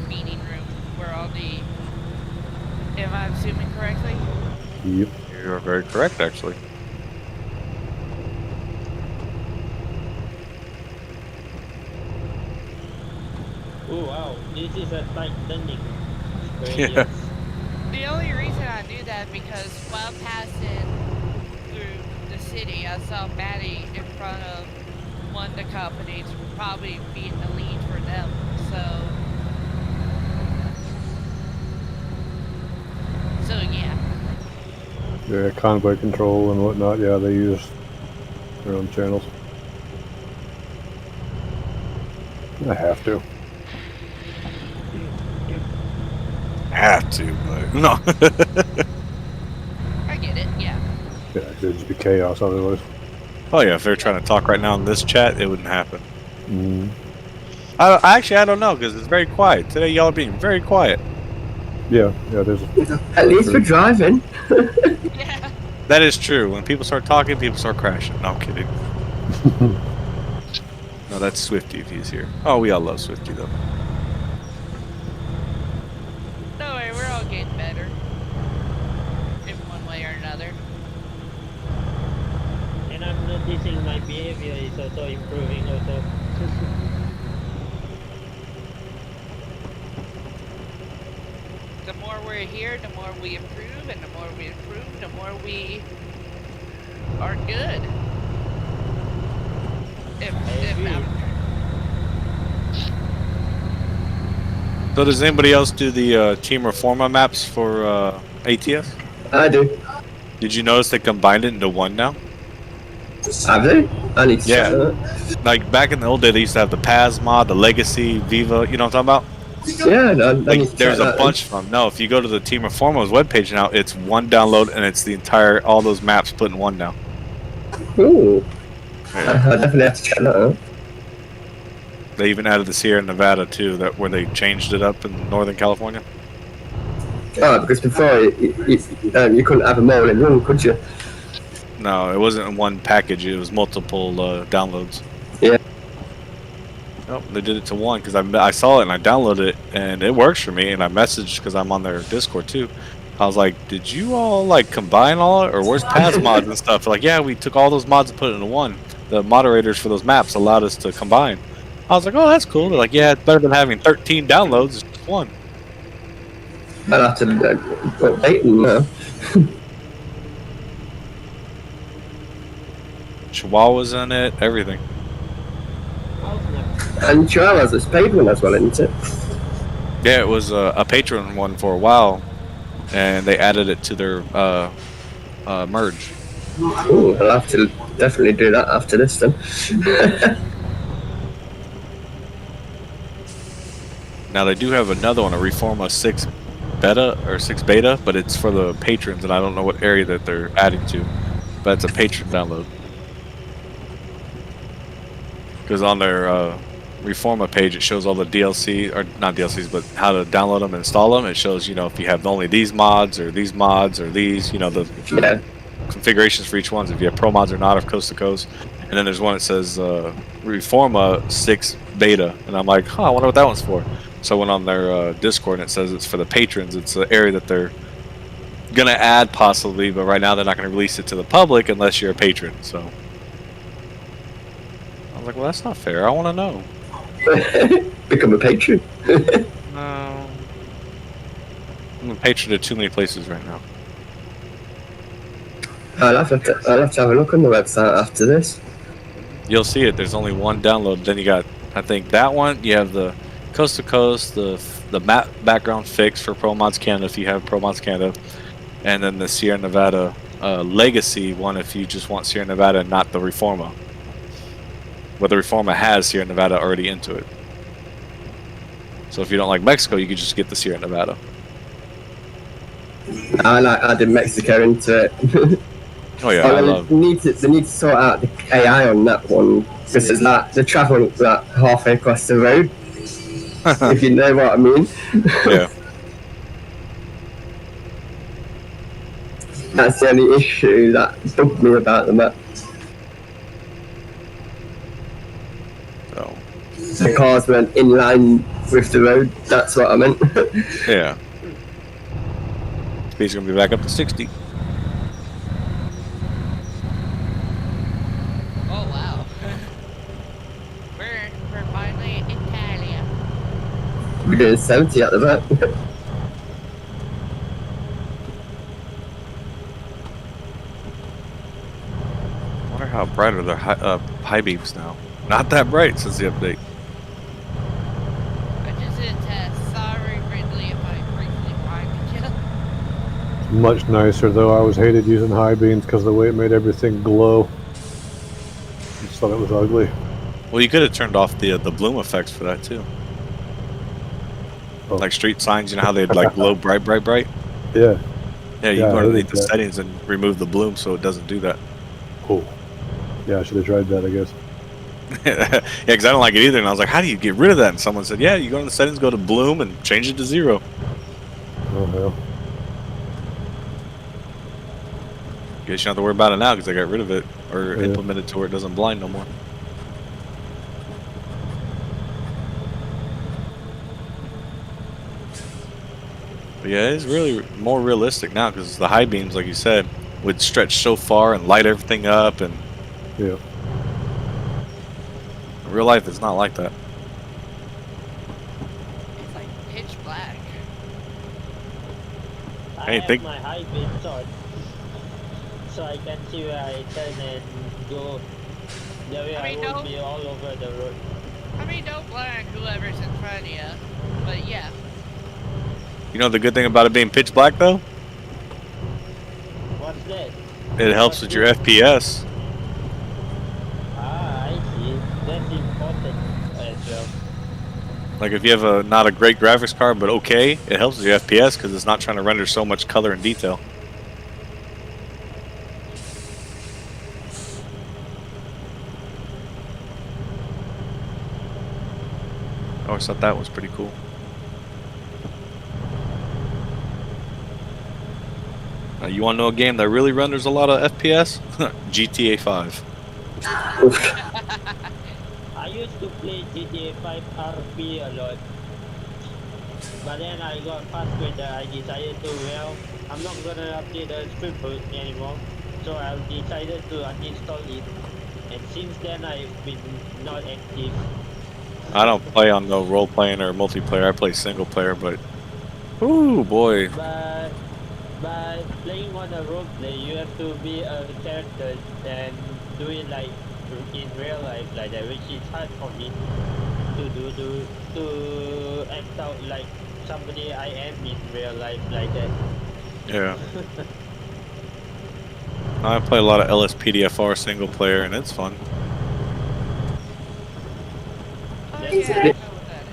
meeting room where all the. Am I assuming correctly? Yep. You're very correct, actually. Oh wow, this is a tight landing. Yeah. The only reason I knew that because while passing through the city, I saw Maddie in front of one of the companies, probably being the lead for them. So yeah. Yeah, convoy control and whatnot. Yeah, they use their own channels. I have to. Have to, but no. I get it, yeah. Yeah, it'd just be chaos otherwise. Oh yeah, if they're trying to talk right now in this chat, it wouldn't happen. Mm. I don't know because it's very quiet today. Y'all are being very quiet. Yeah, there's. At least we're driving. Yeah. That is true. When people start talking, people start crashing. No, I'm kidding. No, that's Swifty if he's here. Oh, we all love Swifty though. Don't worry, we're all getting better. In one way or another. And I'm noticing my behavior is also improving also. The more we're here, the more we improve, and the more we improve, the more we are good. If So does anybody else do the Team Reforma maps for ATS? I do. Did you notice they combined it into one now? Have they? I need to check Yeah. that. Like back in the old day, they used to have the Paz mod, the Legacy, Viva. You know what I'm talking about? Yeah, no, I Like, need to there's check a that. bunch of them. No, if you go to the Team Reforma's webpage now, it's one download and it's the entire, all those maps put in one now. Ooh. Yeah. I definitely have to check that out. They even added the Sierra Nevada too, that where they changed it up in Northern California. Oh, because before you couldn't have them all in one, could you? No, it wasn't in one package. It was multiple downloads. Yeah. Nope, they did it to one because I saw it and I downloaded it and it works for me. And I messaged because I'm on their Discord too. I was like, "Did you all like combine all it, or where's Paz mods and stuff?" They're like, "Yeah, we took all those mods and put it into one. The moderators for those maps allowed us to combine." I was like, "Oh, that's cool." They're like, "Yeah, it's better than having 13 downloads. It's just one." I'll have to update them now. Chihuahuas in it, everything. And Chihuahua's a paid one as well, isn't it? Yeah, it was a Patreon one for a while, and they added it to their merge. Ooh, I'll have to definitely do that after this then. Now they do have another one, a Reforma 6 beta or 6 beta, but it's for the patrons, and I don't know what area that they're adding to, but it's a patron download. Because on their Reforma page, it shows all the DLC, or not DLCs, but how to download them and install them. It shows, you know, if you have only these mods or these, you know, the configurations for each one, if you have pro mods or not, of coast to coast. And then there's one that says Reforma 6 beta, and I'm like, huh, I wonder what that one's for. So I went on their Discord and it says it's for the patrons. It's an area that they're gonna add possibly, but right now they're not gonna release it to the public unless you're a patron. So I was like, well, that's not fair. I want to know. Become a patron. No, I'm a patron of too many places right now. I'll have to have a look on the website after this. You'll see it. There's only one download. Then you got, I think that one. You have the coast to coast, the map background fix for Pro Mods Canada if you have Pro Mods Canada, and then the Sierra Nevada Legacy one if you just want Sierra Nevada and not the Reforma. But the Reforma has Sierra Nevada already into it. So if you don't like Mexico, you could just get the Sierra Nevada. I like adding Mexico into it. Oh yeah, I love. They need to sort out the AI on that one because it's like the travel like halfway across the road. If you know what I mean. Yeah. That's the only issue that bugged me about the map. So The cars went in line with the road. That's what I meant. yeah, speed's gonna be back up to 60. Oh wow. we're finally in Italia. We're doing 70 at the back. I wonder how bright are their high beams now. Not that bright since the update. I just did a test. Sorry, Ridley, if I briefly blinded you. Much nicer though. I always hated using high beams because of the way it made everything glow. I just thought it was ugly. Well, you could have turned off the bloom effects for that too. Oh. Like street signs, you know how they'd like glow bright, bright, bright? Yeah. Yeah, you Yeah, go I underneath hated the that. settings and remove the bloom so it doesn't do that. Cool. Yeah, I should have tried that, I guess. Yeah, because I don't like it either. And I was like, how do you get rid of that? And someone said, yeah, you go in the settings, go to bloom, and change it to 0. Oh hell. Guess you don't have to worry about it now because I got rid of it or Yeah. implemented to where it doesn't blind no more. But yeah, it's really more realistic now because the high beams, like you said, would stretch so far and light everything up. And Yeah. in real life, it's not like that. It's like pitch black. I Hey, have think- my high beams on, so I can see where I turn and go. That way I I mean, won't no. be all over the road. I mean, don't blind whoever's in front of you. But yeah. You know the good thing about it being pitch black, though? What's that? It helps with your FPS. Ah, I see. That's important as well. Like if you have not a great graphics card, but okay, it helps with your FPS because it's not trying to render so much color and detail. I always thought that was pretty cool. You want to know a game that really renders a lot of FPS? GTA 5. I used to play GTA 5 RP a lot. But then I got frustrated. I decided to, well, I'm not gonna update the script anymore. So I decided to uninstall it. And since then I've been not active. I don't play on no role playing or multiplayer. I play single player, but ooh boy, But playing on a role play, you have to be a character and do it like in real life like that, which is hard for me to do to act out like somebody I am in real life like that. yeah. I play a lot of LSPDFR single player, and it's fun. Oh, yeah, I know what that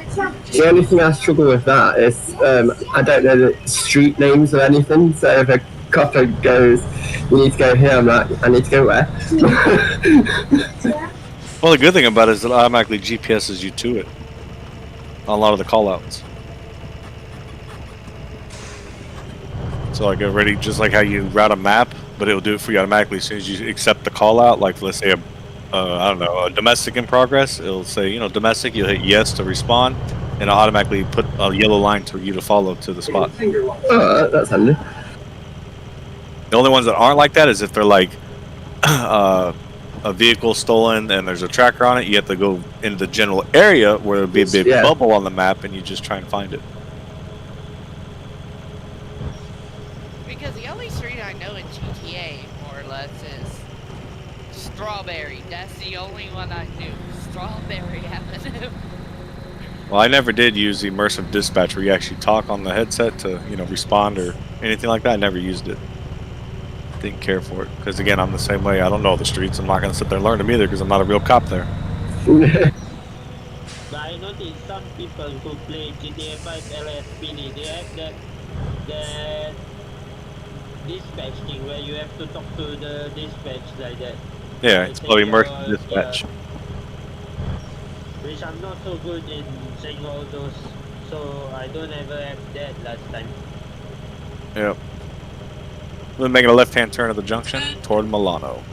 is, yeah. The only thing I struggle with that is I don't know the street names or anything. So if a copper goes, you need to go here, I'm like, I need to go where? Well, the good thing about it is it automatically GPSes you to it on a lot of the callouts. So like already, just like how you route a map, but it'll do it for you automatically as soon as you accept the call out. Like let's say I don't know, a domestic in progress. It'll say, you know, domestic. You'll hit yes to respond, and it'll automatically put a yellow line to you to follow to the spot. Oh, that's handy. The only ones that aren't like that is if they're like a vehicle stolen and there's a tracker on it. You have to go into the general area where there'll be a big bubble on the map, and you just try and find it. Because the only street I know in GTA, more or less, is Strawberry. That's the only one I do. Strawberry Avenue. Well, I never did use immersive dispatch where you actually talk on the headset to, you know, respond or anything like that. I never used it. Didn't care for it. Because, again, I'm the same way. I don't know the streets. I'm not going to sit there and learn them either because I'm not a real cop there. But I noticed some people who play GTA 5 LSPD, they have that dispatch thing where you have to talk to the dispatch like that. Yeah, it's called immersive dispatch. Which I'm not so good in saying all those, so I don't ever have that last time. Yep. We're making a left-hand turn at the junction toward Milano.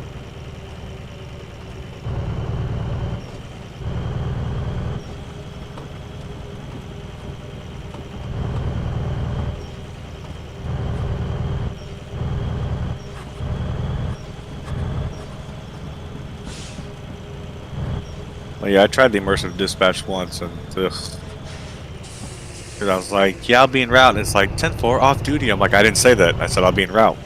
Well, yeah, I tried the immersive dispatch once, and because I was like, yeah, I'll be en route. And it's like 10-4 off duty. I'm like, I didn't say that. I said I'll be en route.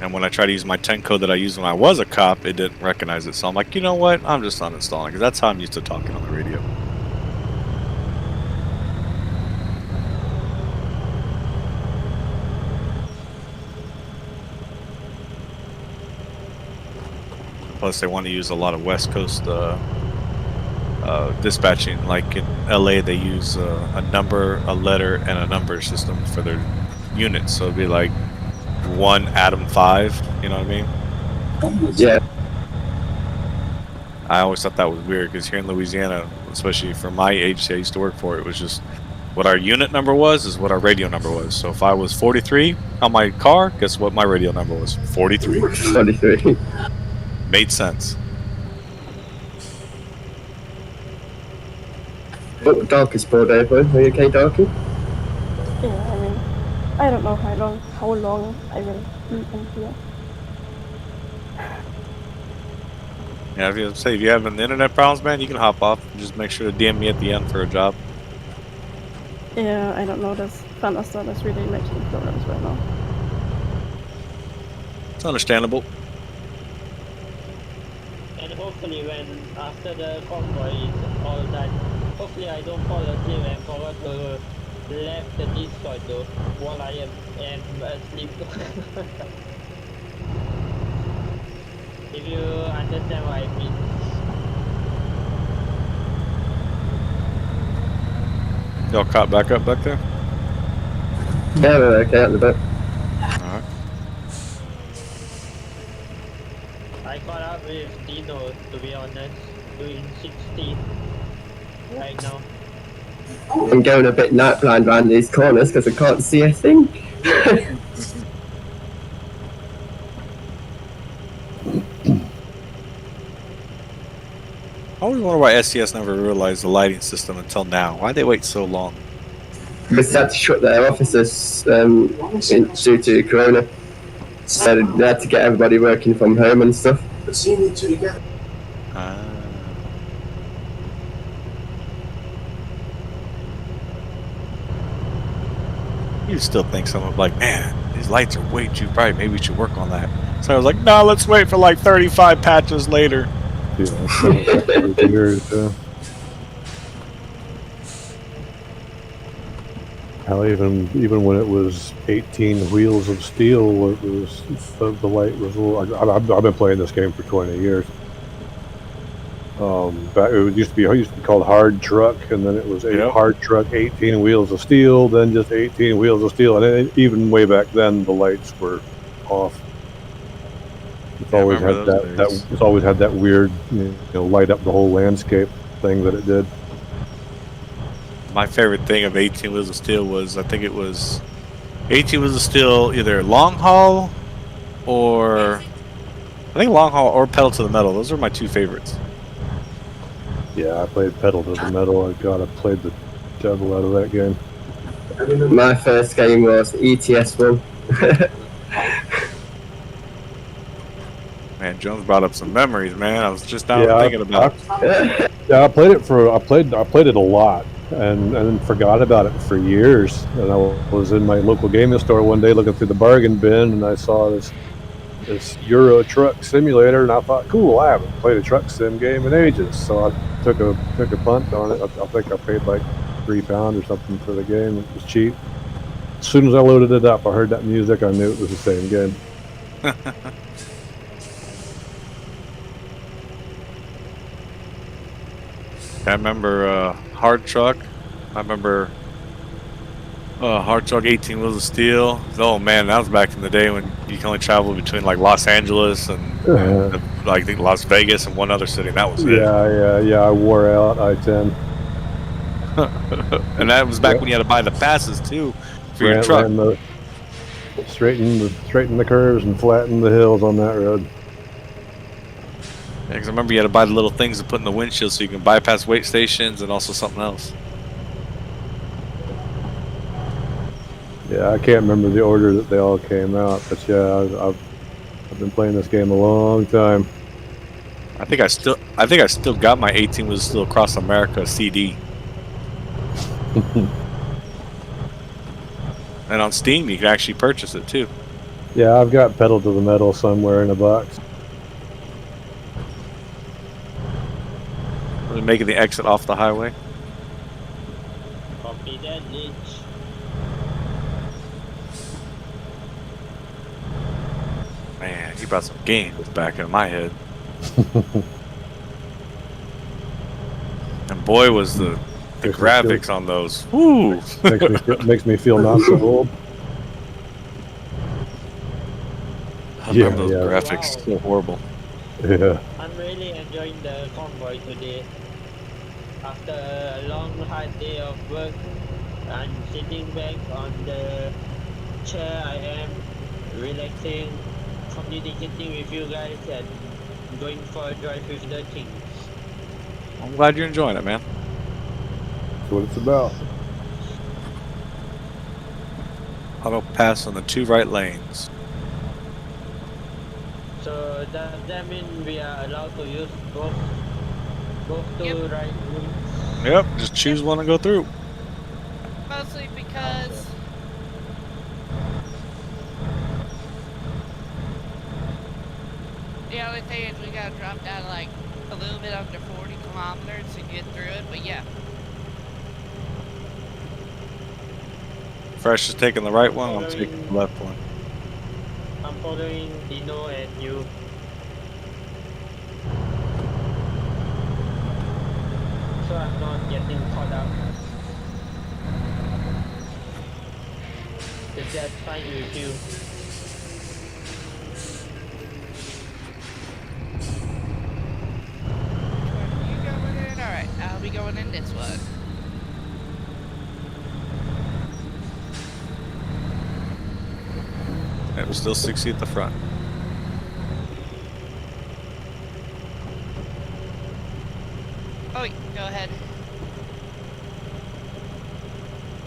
And when I tried to use my 10 code that I used when I was a cop, it didn't recognize it. So I'm like, you know what? I'm just uninstalling because that's how I'm used to talking on the radio. Plus, they want to use a lot of West Coast dispatching. Like in LA, they use a number, a letter, and a number system for their units. So it'd be like 1 Atom 5. You know what I mean? Yeah. I always thought that was weird because here in Louisiana, especially for my agency I used to work for, it was just what our unit number was is what our radio number was. So if I was 43 on my car, guess what my radio number was? 43. 43. Made sense. But the darkest board over. Are you okay, Darky? Yeah, I mean, I don't know how long I will be in here. Yeah, if you have an internet problems, man, you can hop off and just make sure to DM me at the end for a job. Yeah, I don't know, this thunderstorm is really making problems right now. It's understandable. And hopefully when after the convoy is all done, hopefully I don't fall asleep and forget to left the Discord though while I am asleep. If you understand what I mean. Y'all caught back up back there? Yeah, we're okay at the back. Alright. I caught up with Dino, to be honest, doing 60 right now. I'm going a bit night blind around these corners because I can't see a thing. I always wonder why SCS never realized the lighting system until now. Why'd they wait so long? Because they had to shut their offices due to Corona. So they had to get everybody working from home and stuff. You still think someone like, man, these lights are way too bright. Maybe we should work on that. So I was like, no, let's wait for like 35 patches later. Yeah, years, Hell, even when it was 18 wheels of steel, it was the light was a little. I've been playing this game for 20 years. Back, it used to be called Hard Truck, and then it was Hard Truck 18 wheels of steel, then just 18 wheels of steel, and even way back then the lights were off. It's always had that. It's always had that weird, light up the whole landscape thing that it did. My favorite thing of 18 Wheels of Steel was, I think it was 18 Wheels of Steel, either long haul or long haul or pedal to the metal. Those are my two favorites. Yeah, I played pedal to the metal. I played the devil out of that game. My first game was ETS1. Man, Jones brought up some memories, man. I was just now thinking about it. Yeah, I played it a lot and forgot about it for years. And I was in my local gaming store one day looking through the bargain bin, and I saw this Euro Truck Simulator, and I thought, cool, I haven't played a truck sim game in ages. So I took a punt on it. I think I paid like £3 or something for the game. It was cheap. As soon as I loaded it up, I heard that music. I knew it was the same game. I remember Hard Truck. I remember Hard Truck 18 Wheels of Steel. Oh man, that was back in the day when you can only travel between like Los Angeles and I think Las Vegas and one other city. And that was it. Yeah. I wore out I-10. And that was back when you had to buy the passes too for your ran, truck. ran the straighten the curves and flatten the hills on that road. Yeah, because I remember you had to buy the little things to put in the windshield so you can bypass weight stations and also something else. Yeah, I can't remember the order that they all came out, but yeah, I've been playing this game a long time. I think I still got my 18 was still Across America CD. And on Steam you can actually purchase it too. Yeah, I've got Pedal to the Metal somewhere in a box. Really making the exit off the highway. Copy that, Lich. Man, you brought some games back in my head. And boy, was the graphics on those. Woo! makes me feel not so old. I remember those graphics. Wow. So horrible. Yeah. I'm really enjoying the convoy today. After a long hard day of work, I'm sitting back on the chair. I am relaxing, communicating with you guys, and going for a drive with the king. I'm glad you're enjoying it, man. That's what it's about. Auto pass on the 2 right lanes. So does that mean we are allowed to use both two Yep. right lanes? Yep, just choose one and go through. Mostly because the only thing is we gotta drop down like a little bit under 40 kilometers to get through it, but yeah. Fresh is taking the right one, I'm taking the left one. I'm following Dino and you. So I'm not getting caught up. If that's fine with you. You going in? Alright, I'll be going in this one. Yep, still 60 at the front. Oh, go ahead.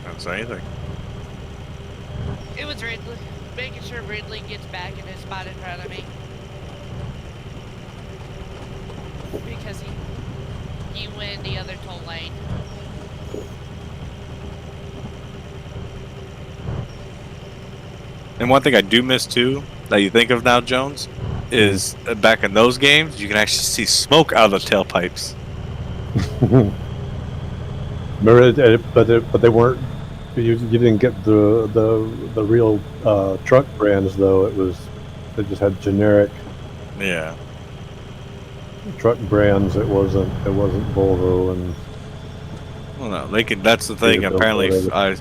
Don't say anything. It was Ridley. Making sure Ridley gets back in his spot in front of me. Because he went the other toll lane. And one thing I do miss too, that you think of now, Jones, is back in those games, you can actually see smoke out of the tailpipes. Remember, but they weren't. You didn't get the real truck brands though. They just had generic Yeah. truck brands. It wasn't Volvo and. Well, no, they can. That's the thing. Yeah, Apparently, whatever. I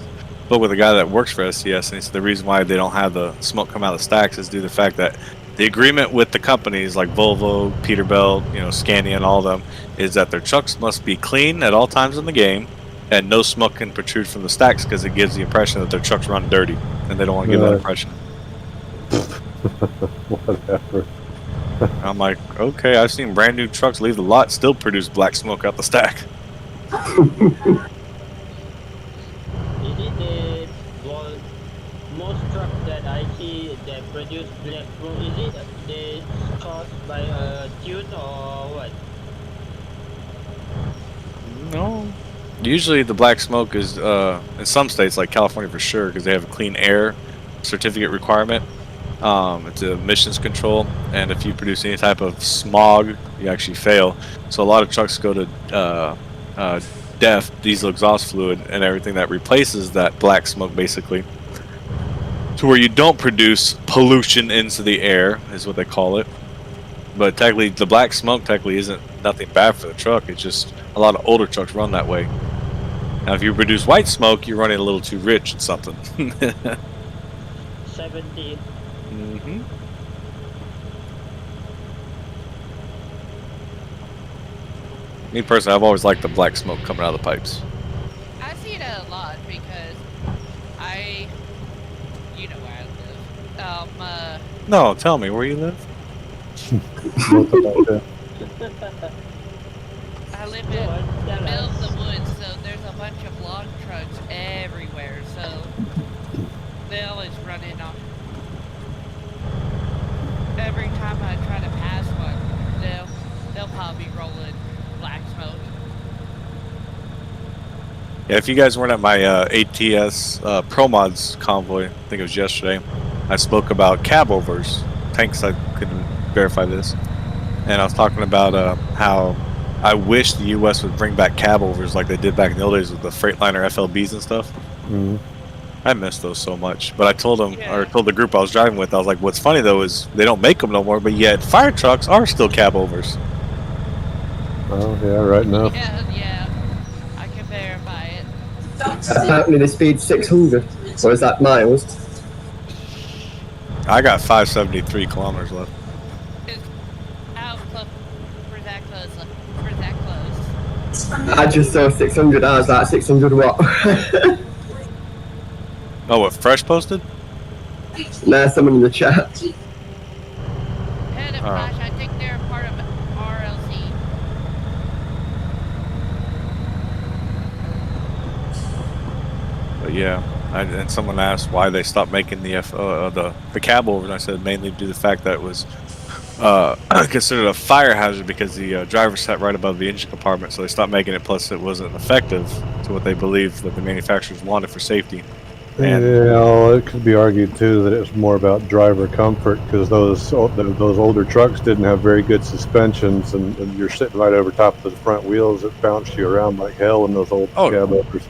spoke with a guy that works for SCS, and he said the reason why they don't have the smoke come out of the stacks is due to the fact that the agreement with the companies like Volvo, Peterbilt, Scania, and all of them is that their trucks must be clean at all times in the game, and no smoke can protrude from the stacks because it gives the impression that their trucks run dirty, and they don't want to give that impression. Whatever. I'm like, okay, I've seen brand new trucks leave the lot, still produce black smoke out the stack. Most trucks that I see that produce black smoke, is it they caused by a tune or what? No. Usually the black smoke is, in some states like California for sure, because they have a clean air certificate requirement. It's emissions control, and if you produce any type of smog, you actually fail. So a lot of trucks go to DEF, diesel exhaust fluid, and everything that replaces that black smoke basically, to where you don't produce pollution into the air, is what they call it. But technically, the black smoke technically isn't nothing bad for the truck. It's just a lot of older trucks run that way. Now, if you produce white smoke, you're running a little too rich in something. 70. Mm-hmm. Me personally, I've always liked the black smoke coming out of the pipes. see that a lot because you know where I live. No, tell me where you live. Most of that, I live in the middle of the woods, so there's a bunch of log trucks everywhere, so they always run in on. Every time I try to pass one, they'll probably be rolling black smoke. Yeah, if you guys weren't at my ATS Pro Mods convoy, I think it was yesterday, I spoke about cab overs. Tanks, I couldn't verify this. And I was talking about how I wish the U.S. would bring back cab overs like they did back in the old days with the Freightliner FLBs and stuff. Mhm. I miss those so much. But I told them, Yeah. or told the group I was driving with, I was like, what's funny though is they don't make them no more, but yet fire trucks are still cab overs. Oh yeah, right now. Yeah, I can verify it. Apparently the speed's 600. Or is that miles? I got 573 kilometers left. How close? We're that close. We're that close. I just saw 600. I was like, 600 what? Oh, what Fresh posted? Nah, someone in the chat. Head of Flash, I think they're a part of RLC. But yeah, and someone asked why they stopped making the cab over, and I said mainly due to the fact that it was considered a fire hazard because the driver sat right above the engine compartment, so they stopped making it. Plus, it wasn't effective to what they believed that the manufacturers wanted for safety. And yeah, it could be argued too that it's more about driver comfort because those older trucks didn't have very good suspensions, and you're sitting right over top of the front wheels that bounce you around like hell in those old cab overs.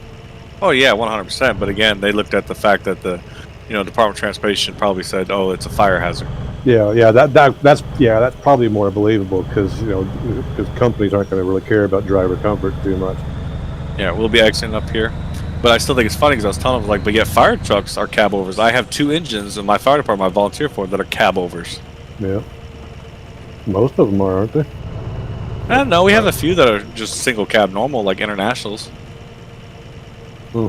Oh yeah, 100%. But again, they looked at the fact that the Department of Transportation probably said, "Oh, it's a fire hazard." Yeah, that's probably more believable because companies aren't going to really care about driver comfort too much. Yeah, we'll be exiting up here. But I still think it's funny because I was telling them, like, but yet fire trucks are cab overs. I have 2 engines in my fire department I volunteer for that are cab overs. Yeah. Most of them are, aren't they? I don't know. We have a few that are just single cab normal, like internationals. Hmm.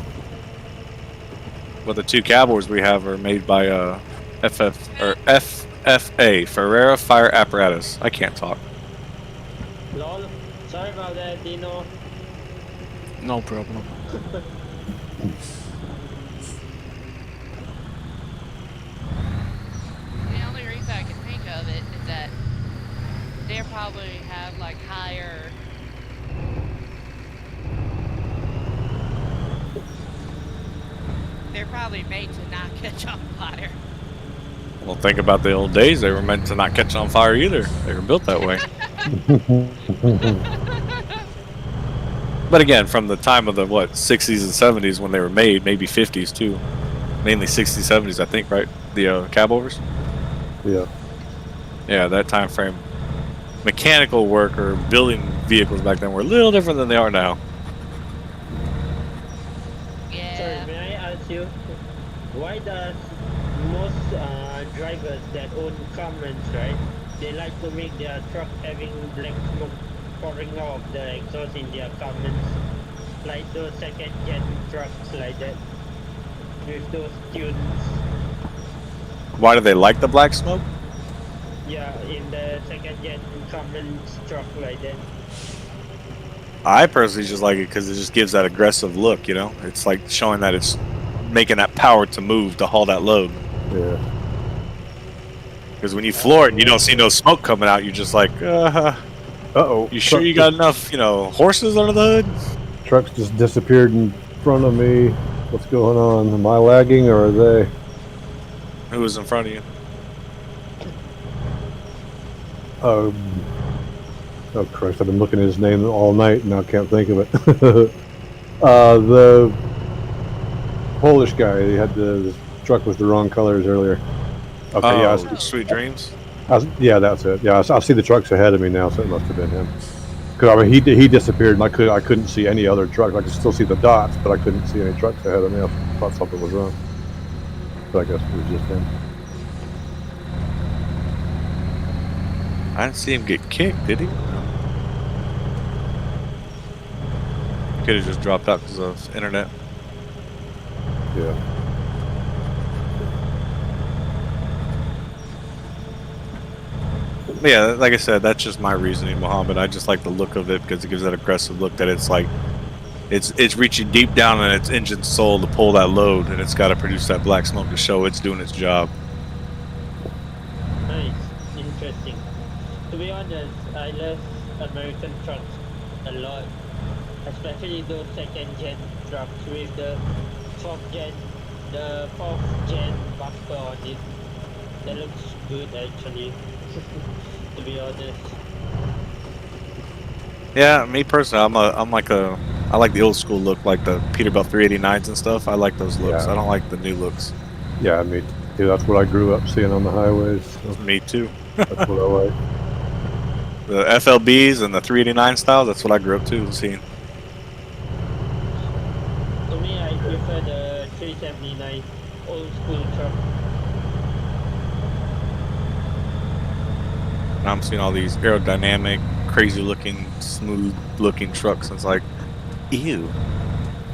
But the 2 cab overs we have are made by FFA, Ferrera Fire Apparatus. I can't talk. Lol. Sorry about that, Dino. No problem. The only reason I can think of it is that they probably have like higher. They're probably made to not catch on fire. Well, think about the old days. They were meant to not catch on fire either. They were built that way. But again, from the time of the 60s and 70s when they were made, maybe 50s too, mainly 60s, 70s, I think, right? The cab overs. Yeah. Yeah, that time frame. Mechanical work or building vehicles back then were a little different than they are now. Yeah. Sorry, may I ask you, why does most drivers that own Cummins, right? They like to make their truck having black smoke pouring off the exhaust in their Cummins, like those second-gen trucks like that, with those tunes. Why do they like the black smoke? Yeah, in the second-gen Cummins truck like that. I personally just like it because it just gives that aggressive look, you know? It's like showing that it's making that power to move to haul that load. Yeah. Because when you floor it and you don't see no smoke coming out, you're just like, uh-oh. You sure you got enough, horses under the hood? Trucks just disappeared in front of me. What's going on? Am I lagging or are they? Who was in front of you? Oh Christ, I've been looking at his name all night and I can't think of it. The Polish guy, he had the truck with the wrong colors earlier. Okay, yeah. Sweet Dreams? Yeah, that's it. Yeah, I see the trucks ahead of me now, so it must have been him. Because I mean, he disappeared, and I couldn't see any other trucks. I could still see the dots, but I couldn't see any trucks ahead of me. I thought something was wrong. But I guess it was just him. I didn't see him get kicked, did he? Could have just dropped out because of internet. Yeah. Yeah, like I said, that's just my reasoning, Mohammed. I just like the look of it because it gives that aggressive look that it's like it's reaching deep down in its engine's soul to pull that load, and it's got to produce that black smoke to show it's doing its job. Nice, interesting. To be honest, I love American trucks a lot, especially those second-gen trucks with the fourth gen bumper on it. That looks good actually. To be honest. Yeah, me personally, I like the old school look, like the Peterbilt 389s and stuff. I like those looks. Yeah. I don't like the new looks. Yeah, me too. That's what I grew up seeing on the highways. So Me too. that's what I like. The FLBs and the 389 style, that's what I grew up to seeing. To me, I prefer the 379 old school truck. I'm seeing all these aerodynamic, crazy looking, smooth looking trucks. And it's like, ew.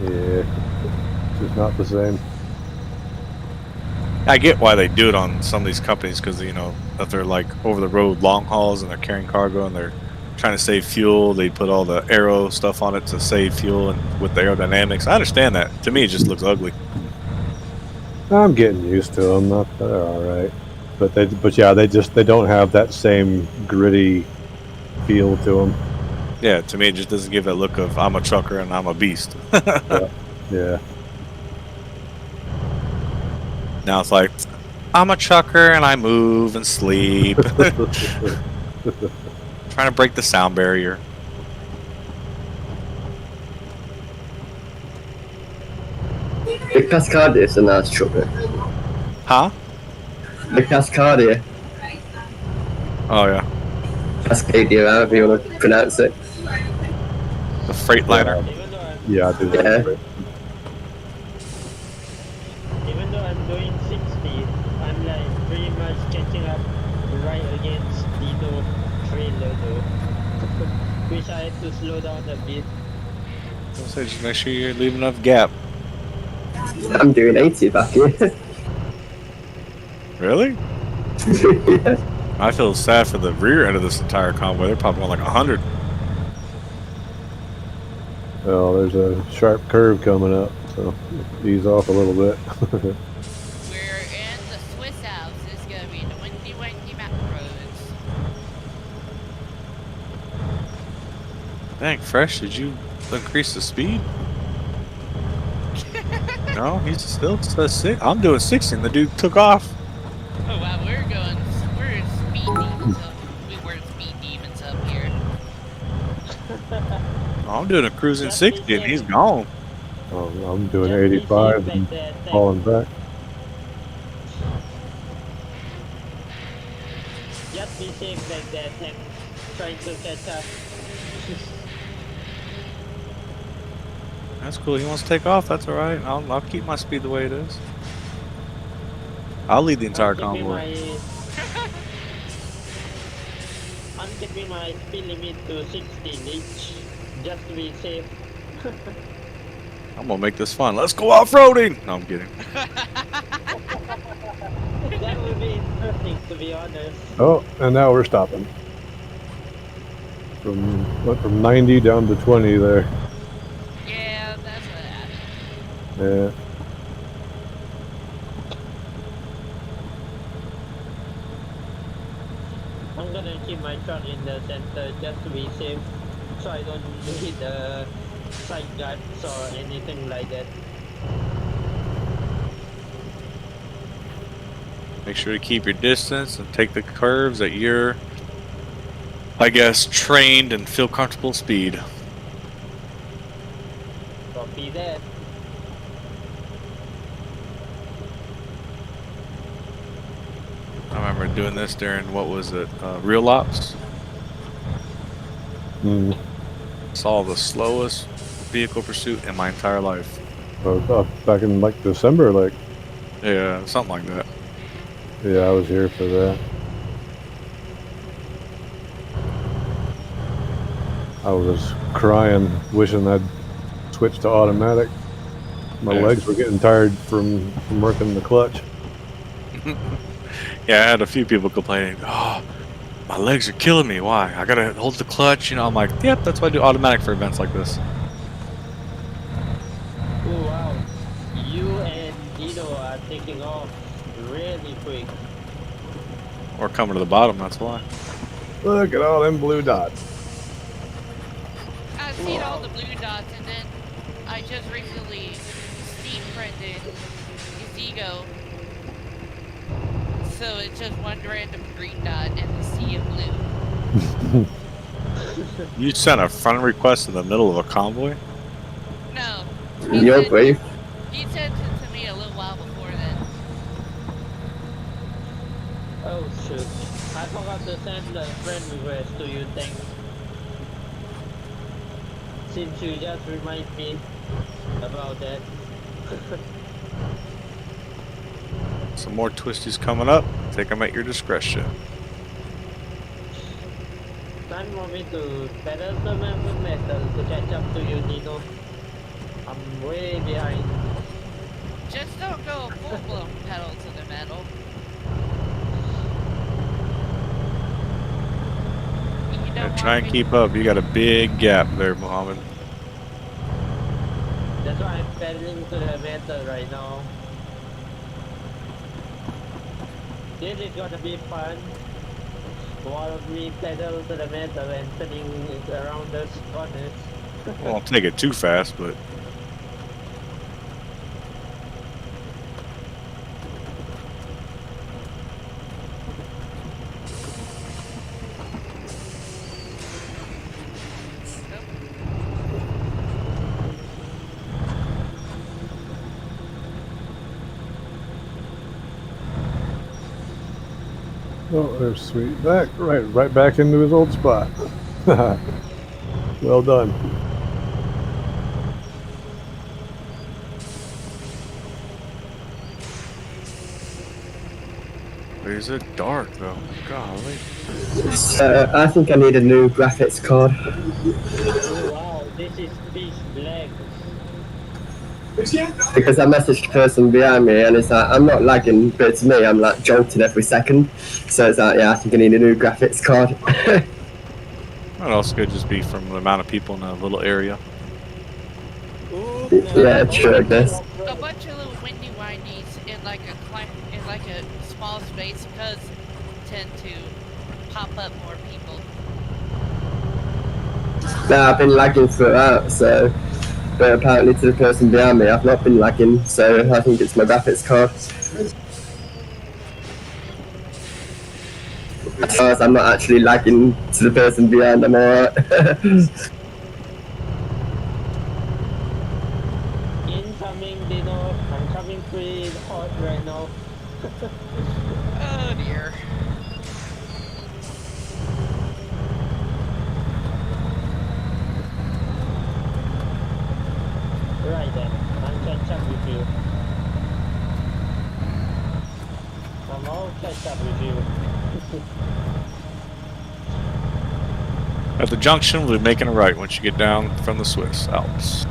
Yeah, it's just not the same. I get why they do it on some of these companies because, you know, if they're like over the road long hauls and they're carrying cargo and they're trying to save fuel, they put all the aero stuff on it to save fuel and with the aerodynamics. I understand that. To me, it just looks ugly. I'm getting used to them. They're all right, but they don't have that same gritty feel to them. Yeah, to me, it just doesn't give that look of I'm a trucker and I'm a beast. Yeah. Now it's like, I'm a trucker and I move and sleep. Trying to break the sound barrier. The Cascadia is a nice truck. Huh? The Cascadia. Oh, yeah. Cascadia, however you want to pronounce it. The Freightliner. Even though I'm, Yeah, I do that. Yeah. even though I'm doing 60, I'm like pretty much catching up right against Dino trailer though. Wish I had to slow down a bit. So just make sure you leave enough gap. I'm doing 80 back here. Really? Yeah. I feel sad for the rear end of this entire convoy. They're probably going like 100. Well, there's a sharp curve coming up, so ease off a little bit. We're in the Swiss Alps. This is gonna be the windy map roads. Dang, Fresh, did you increase the speed? No, he's still says 6. I'm doing 60 and the dude took off. Oh wow, we're speed demons up. We were speed demons up here. I'm doing a cruising 60 and he's gone. I'm doing 85 and falling back. Just be safe like that and trying to catch up. That's cool. He wants to take off. That's all right. I'll keep my speed the way it is. I'll lead the entire convoy. I'm keeping my speed limit to 60 each, just to be safe. I'm gonna make this fun. Let's go off-roading. No, I'm kidding. That would be interesting, to be honest. Oh, and now we're stopping. Went from 90 down to 20 there. Yeah, that's what happened. Yeah. I'm gonna keep my truck in the center just to be safe, so I don't hit the side guards or anything like that. Make sure to keep your distance and take the curves at your, I guess, trained and feel comfortable speed. Copy that. I remember doing this during, what was it, Real Ops? Saw the slowest vehicle pursuit in my entire life. Back in like December, like. Yeah, something like that. Yeah, I was here for that. I was crying, wishing I'd switched to automatic. My Yeah. legs were getting tired from working the clutch. Yeah, I had a few people complaining. Oh, my legs are killing me. Why? I gotta hold the clutch. You know, I'm like, yep, that's why I do automatic for events like this. Oh wow, you and Dino are taking off really quick. Or coming to the bottom. That's why. Look at all them blue dots. I've seen all the blue dots, and then I just recently Steam friended Izigo. So it's just one random green dot and the sea of blue. You sent a friend request in the middle of a convoy? No. You're brave. He sent it to me a little while before then. Oh shoot, I forgot to send a friend request to you, thanks. Since you just remind me about that. Some more twisties coming up. Take them at your discretion. Time for me to pedal the metal to catch up to you, Dino. I'm way behind. Just don't go full-blown pedal to the metal. Yeah, try and keep up. You got a big gap there, Muhammad. That's why I'm pedaling to the metal right now. This is gonna be fun. While we pedal to the metal and turning it around the corners. Won't take it too fast, but Oh, there's sweet. Back, right back into his old spot. Well done. is it dark though? Golly. I think I need a new graphics card. Oh wow, this is pitch black. Because I messaged the person behind me and it's like, I'm not lagging, but it's me, I'm like jolting every second. So it's like, yeah, I think I need a new graphics card. That also could just be from the amount of people in a little area. Yeah, true, I guess. A bunch of little windy windies in like a small space does tend to pop up more people. Nah, I've been lagging throughout, so... But apparently to the person behind me, I've not been lagging, so I think it's my graphics card. As far as I'm not actually lagging to the person behind, I'm alright. Incoming, Dino. I'm coming pretty hot right now. Oh dear. Right then, I'm catch up with you. I'm all catch up with you. At the junction, we'll be making a right once you get down from the Swiss Alps.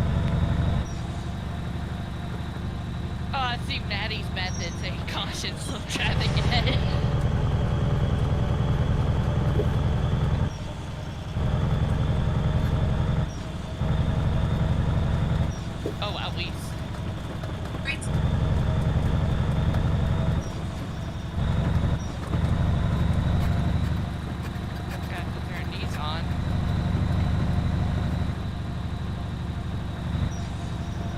Oh, I see Maddie's method saying caution, slow traffic ahead. Oh wow, we. Got to turn these on.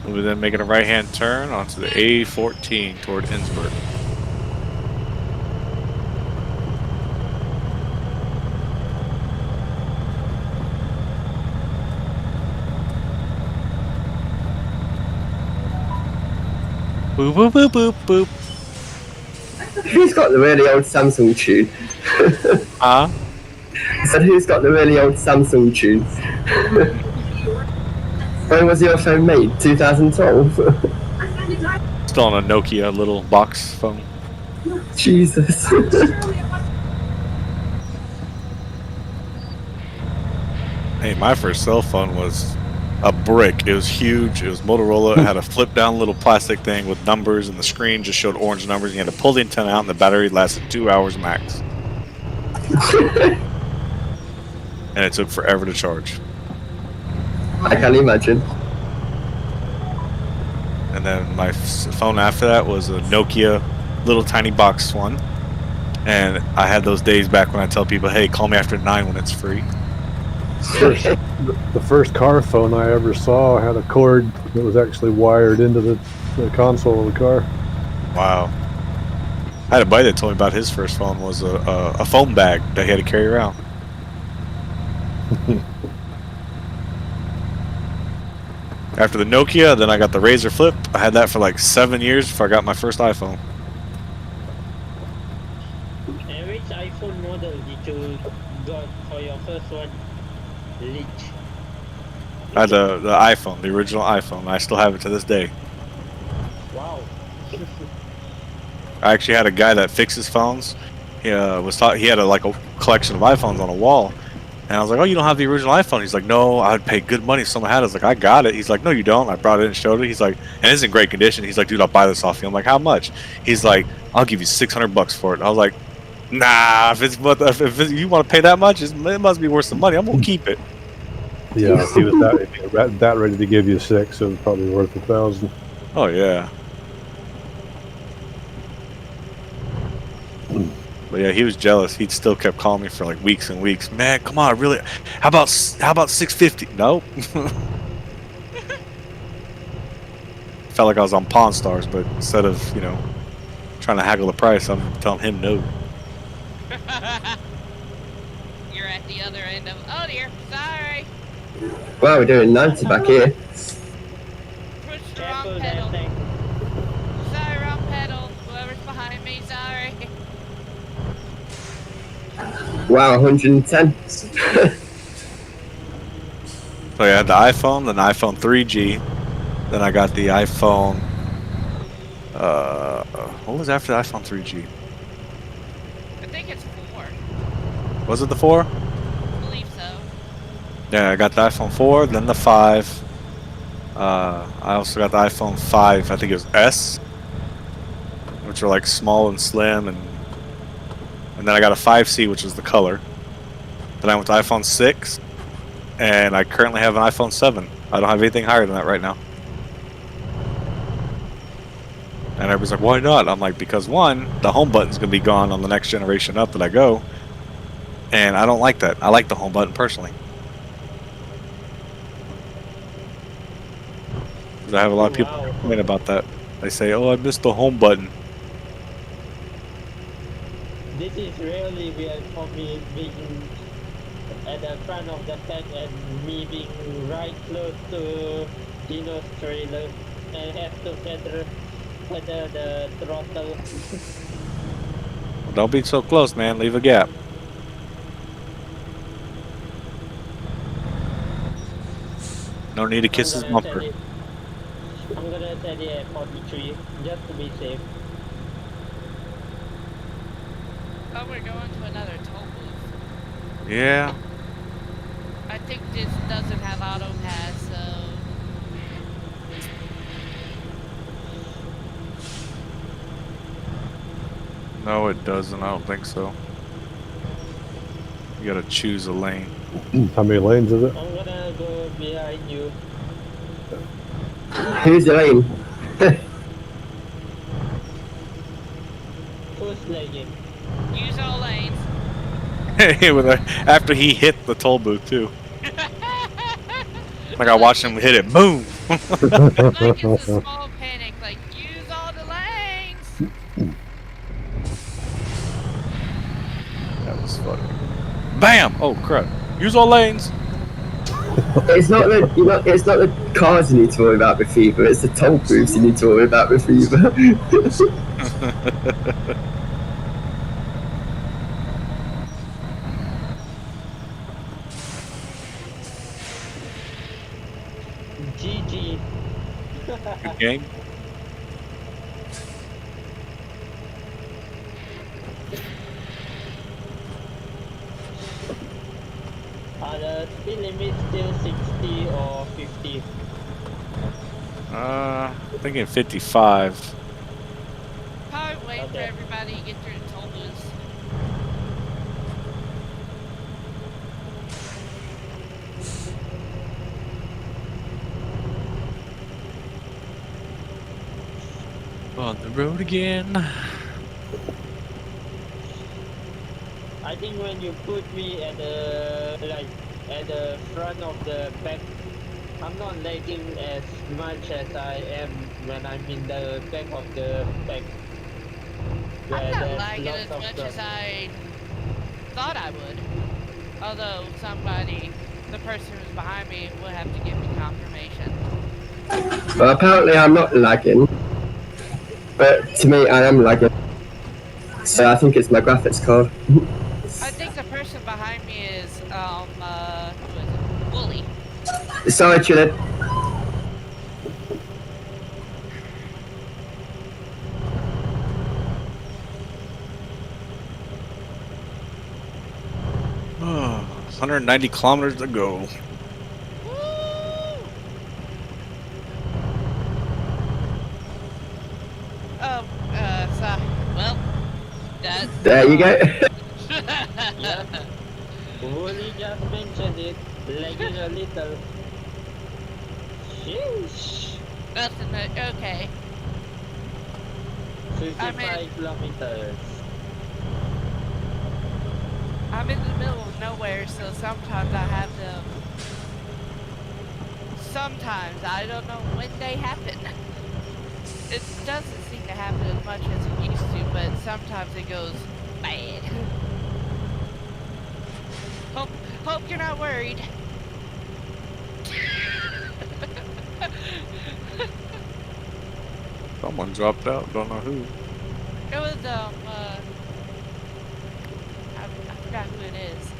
We'll be then making a right-hand turn onto the A14 toward Innsbruck. Boop boop boop boop boop. Who's got the really old Samsung tune? Huh? I said, who's got the really old Samsung tune? When was your phone made? 2012? Still on a Nokia little box phone. Jesus. Hey, my first cell phone was a brick. It was huge. It was Motorola. It had a flip down little plastic thing with numbers, and the screen just showed orange numbers. You had to pull the antenna out, and the battery lasted 2 hours max. And it took forever to charge. I can imagine. And then my phone after that was a Nokia little tiny box one. And I had those days back when I tell people, hey, call me after 9 when it's free. The first car phone I ever saw had a cord that was actually wired into the console of the car. Wow. I had a buddy that told me about his first phone was a phone bag that he had to carry around. After the Nokia, then I got the Razr Flip. I had that for like 7 years before I got my first iPhone. And which iPhone model did you got for your first one? Leech. I had the iPhone, the original iPhone. I still have it to this day. Wow. I actually had a guy that fixes phones. He he had a collection of iPhones on a wall. And I was like, oh, you don't have the original iPhone? He's like, no, I would pay good money if someone had it. I was like, I got it. He's like, no, you don't. I brought it and showed it. He's like, and it's in great condition. He's like, dude, I'll buy this off you. I'm like, how much? He's like, I'll give you $600 for it. I was like, nah, if you want to pay that much, it must be worth some money. I'm going to keep it. Yeah, if he was that ready to give you 6, it was probably worth $1,000. Oh, yeah. But yeah, he was jealous. He still kept calling me for like weeks and weeks. Man, come on, really? How about $650? Nope. Felt like I was on Pawn Stars, but instead of trying to haggle the price, I'm telling him no. You're at the other end of. Oh dear, sorry. Well, we're doing 90 back here. Push the wrong pedal. Sorry, wrong pedal. Whoever's behind me, sorry. Wow, 110. So I had the iPhone, then the iPhone 3G, then I got the iPhone. What was after the iPhone 3G? I think it's 4. Was it the 4? I believe so. Yeah, I got the iPhone 4, then the 5. I also got the iPhone 5. I think it was S, which are like small and slim, and then I got a 5C, which is the color. Then I went to iPhone 6, and I currently have an iPhone 7. I don't have anything higher than that right now. And everybody's like, why not? I'm like, because one, the home button's going to be gone on the next generation up that I go. And I don't like that. I like the home button personally. Because I have a lot of people complain about that. They say, oh, I missed the home button. This is really weird for me being at the front of the tank and me being right close to Dino's trailer and have to pedal the throttle. Don't be so close, man. Leave a gap. No need to kiss his bumper. I'm gonna set it at 43 just to be safe. Oh, we're going to another toll booth. Yeah. I think this doesn't have auto pass, so. No, it doesn't. I don't think so. You gotta choose a lane. How many lanes is it? I'm gonna go behind you. Who's the lane? Who's lagging? Use all lanes. After he hit the toll booth too. Like I watched him hit it. Boom. Like it's a small panic. Like use all the lanes. That was funny. Bam! Oh crap! Use all lanes. It's not the cars you need to worry about with Viva, it's the toll booths you need to worry about with Viva. GG. Good game. I The speed limit still 60 or 50. Thinking 55. Probably wait for Okay. everybody to get their toll booths. On the road again. I think when you put me at the front of the pack, I'm not lagging as much as I am when I'm in the back of the pack. I'm Where not there's lagging lots as of much trucks. as I thought I would. Although the person who's behind me will have to give me confirmation. Well, apparently I'm not lagging. But to me, I am lagging. So I think it's my graphics card. I think the person behind me is, who is it? Wooly. Sorry, Chilid. Oh, 190 kilometers to go. Woo! Oh, so, well, that. There you go. Yep. Wooly just mentioned it, lagging a little. Sheesh. Nothing. Okay. 55 kilometers. I'm in the middle of nowhere, so sometimes I have them. Sometimes I don't know when they happen. It doesn't seem to happen as much as it used to, but sometimes it goes bad. Hope you're not worried. Someone dropped out. Don't know who. It was I forgot who it is.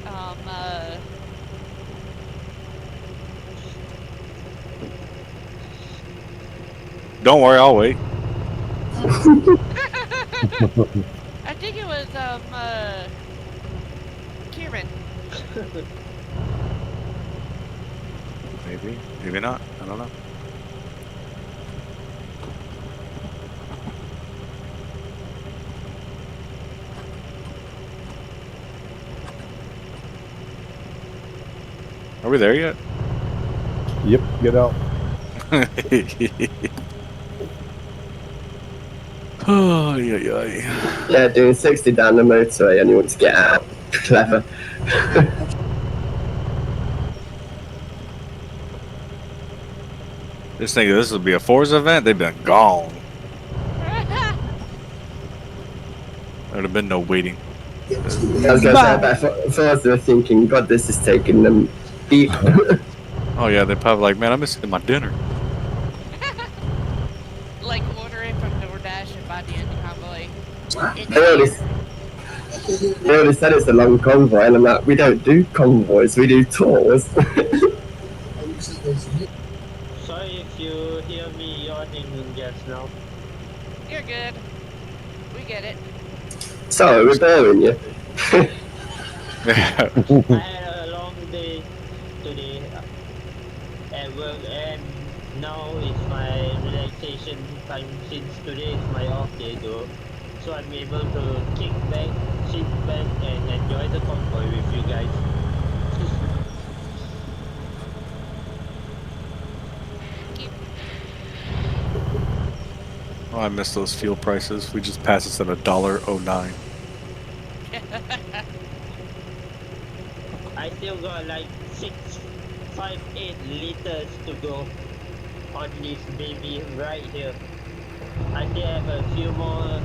Don't worry, I'll wait. I think it was Kieran. Maybe, maybe not. I don't know. Are we there yet? Yep, get out. Oh, yeah. Yeah, doing 60 down the motorway and you want to get out. Clever. Just thinking this would be a Forza event, they've been gone. There'd have been no waiting. I was going to say, but if I was thinking, God, this is taking them deep. Oh yeah, they're probably like, man, I'm missing my dinner. Like ordering from DoorDash and by the end of Convoy. They already said it's a long convoy, and I'm like, we don't do convoys, we do tours. Sorry if you hear me yawning just now. You're good. We get it. Sorry, we're boring you. I had a long day today at work, and now is my relaxation time since today is my off day though. So I'm able to kick back, sit back, and enjoy the convoy with you guys. Oh, I miss those fuel prices. We just passed us at $1.09. I still got like 8 liters to go on this baby right here. I still have a few more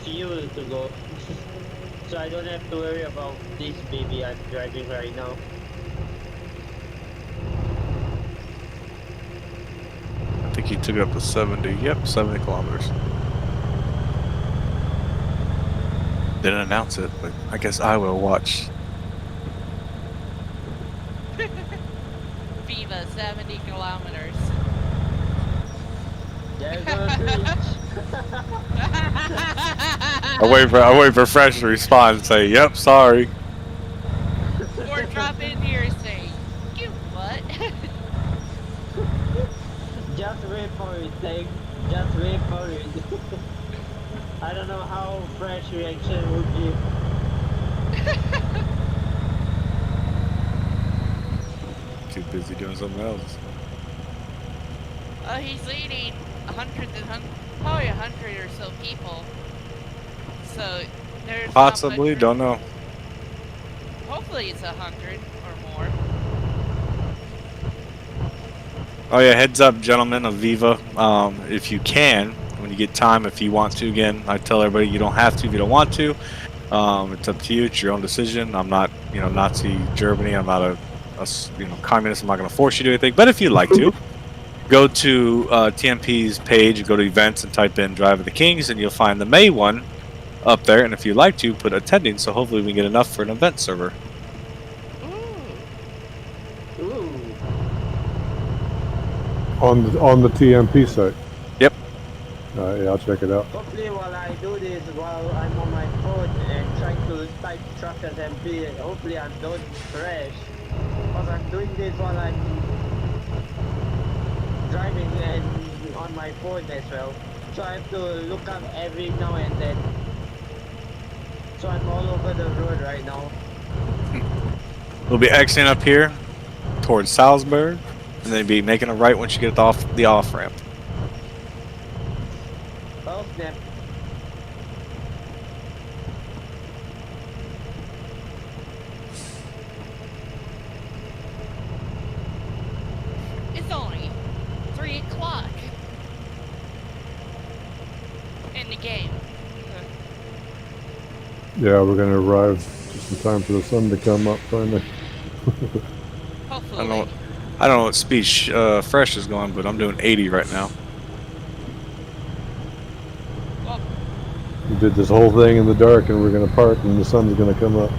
fuel to go. So I don't have to worry about this baby I'm driving right now. I think he took it up to 70. Yep, 70 kilometers. Didn't announce it, but I guess I will watch. Viva, 70 kilometers. There goes Rich. I wait for Fresh to respond and say, yep, sorry. Or drop in your anything. Just wait for it. I don't know how fresh reaction would be. Too busy doing something else. He's leading probably 100 or so people. So there's Possibly, not much don't know. Hopefully it's 100 or more. Oh yeah, heads up, gentlemen of Viva. If you can, when you get time, if you want to, again, I tell everybody you don't have to if you don't want to. It's up to you. It's your own decision. I'm not, Nazi Germany. I'm not a communist. I'm not going to force you to do anything. But if you'd like to, go to TMP's page, go to events, and type in Drive of the Kings, and you'll find the May one up there. And if you'd like to, put attending. So hopefully we can get enough for an event server. Ooh. On the TMP site. Yep. Yeah, I'll check it out. Hopefully while I do this, while I'm on my phone and trying to type Truckers MP, hopefully I don't crash. Because I'm doing this while I'm driving and on my phone as well. So I have to look up every now and then. So I'm all over the road right now. We'll be exiting up here towards Salzburg, and then be making a right once you get off the off ramp. Oh snap. It's only 3 o'clock in the game. Yeah, we're gonna arrive just in time for the sun to come up finally. Hopefully. I don't know what speed Fresh is going, but I'm doing 80 right now. Well, We did this whole thing in the dark, and we're gonna park, and the sun's gonna come up.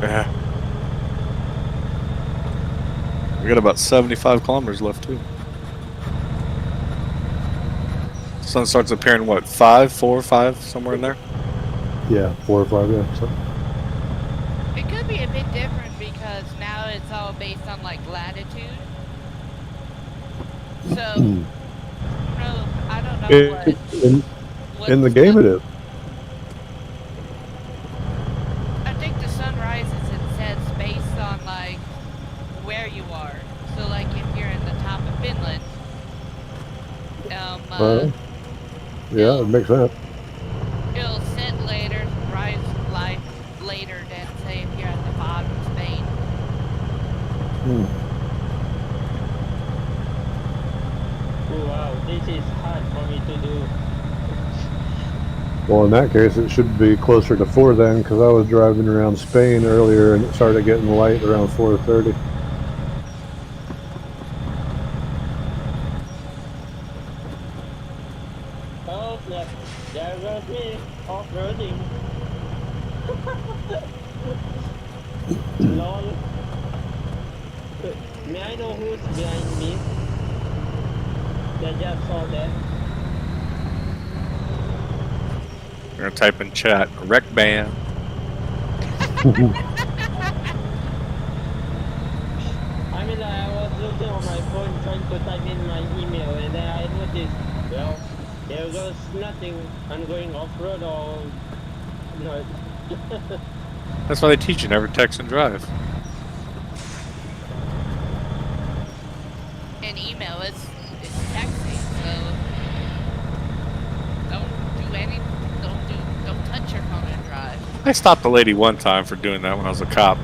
Yeah. We got about 75 kilometers left too. Sun starts appearing what, 4 or 5, somewhere in there? Yeah, 4 or 5. Yeah. So, it could be a bit different because now it's all based on like latitude. So, I don't know in the game, it is. I think the sun rises and sets based on like where you are. So like if you're in the top of Finland, Yeah, it makes sense. it'll set later, rise later than say if you're at the bottom of Spain. Oh wow, this is hard for me to do. Well, in that case, it should be closer to 4 then, because I was driving around Spain earlier, and it started getting light around 4:30. Oh snap, there goes me, off-roading. Lol. May I know who's behind me? I just saw that. We're gonna type in chat, wreck band. I mean, I was looking on my phone trying to type in my email, and then I noticed, well, there goes nothing. I'm going off-road or no. That's why they teach you never text and drive. And email is texting, so don't touch your phone and drive. I stopped a lady one time for doing that when I was a cop.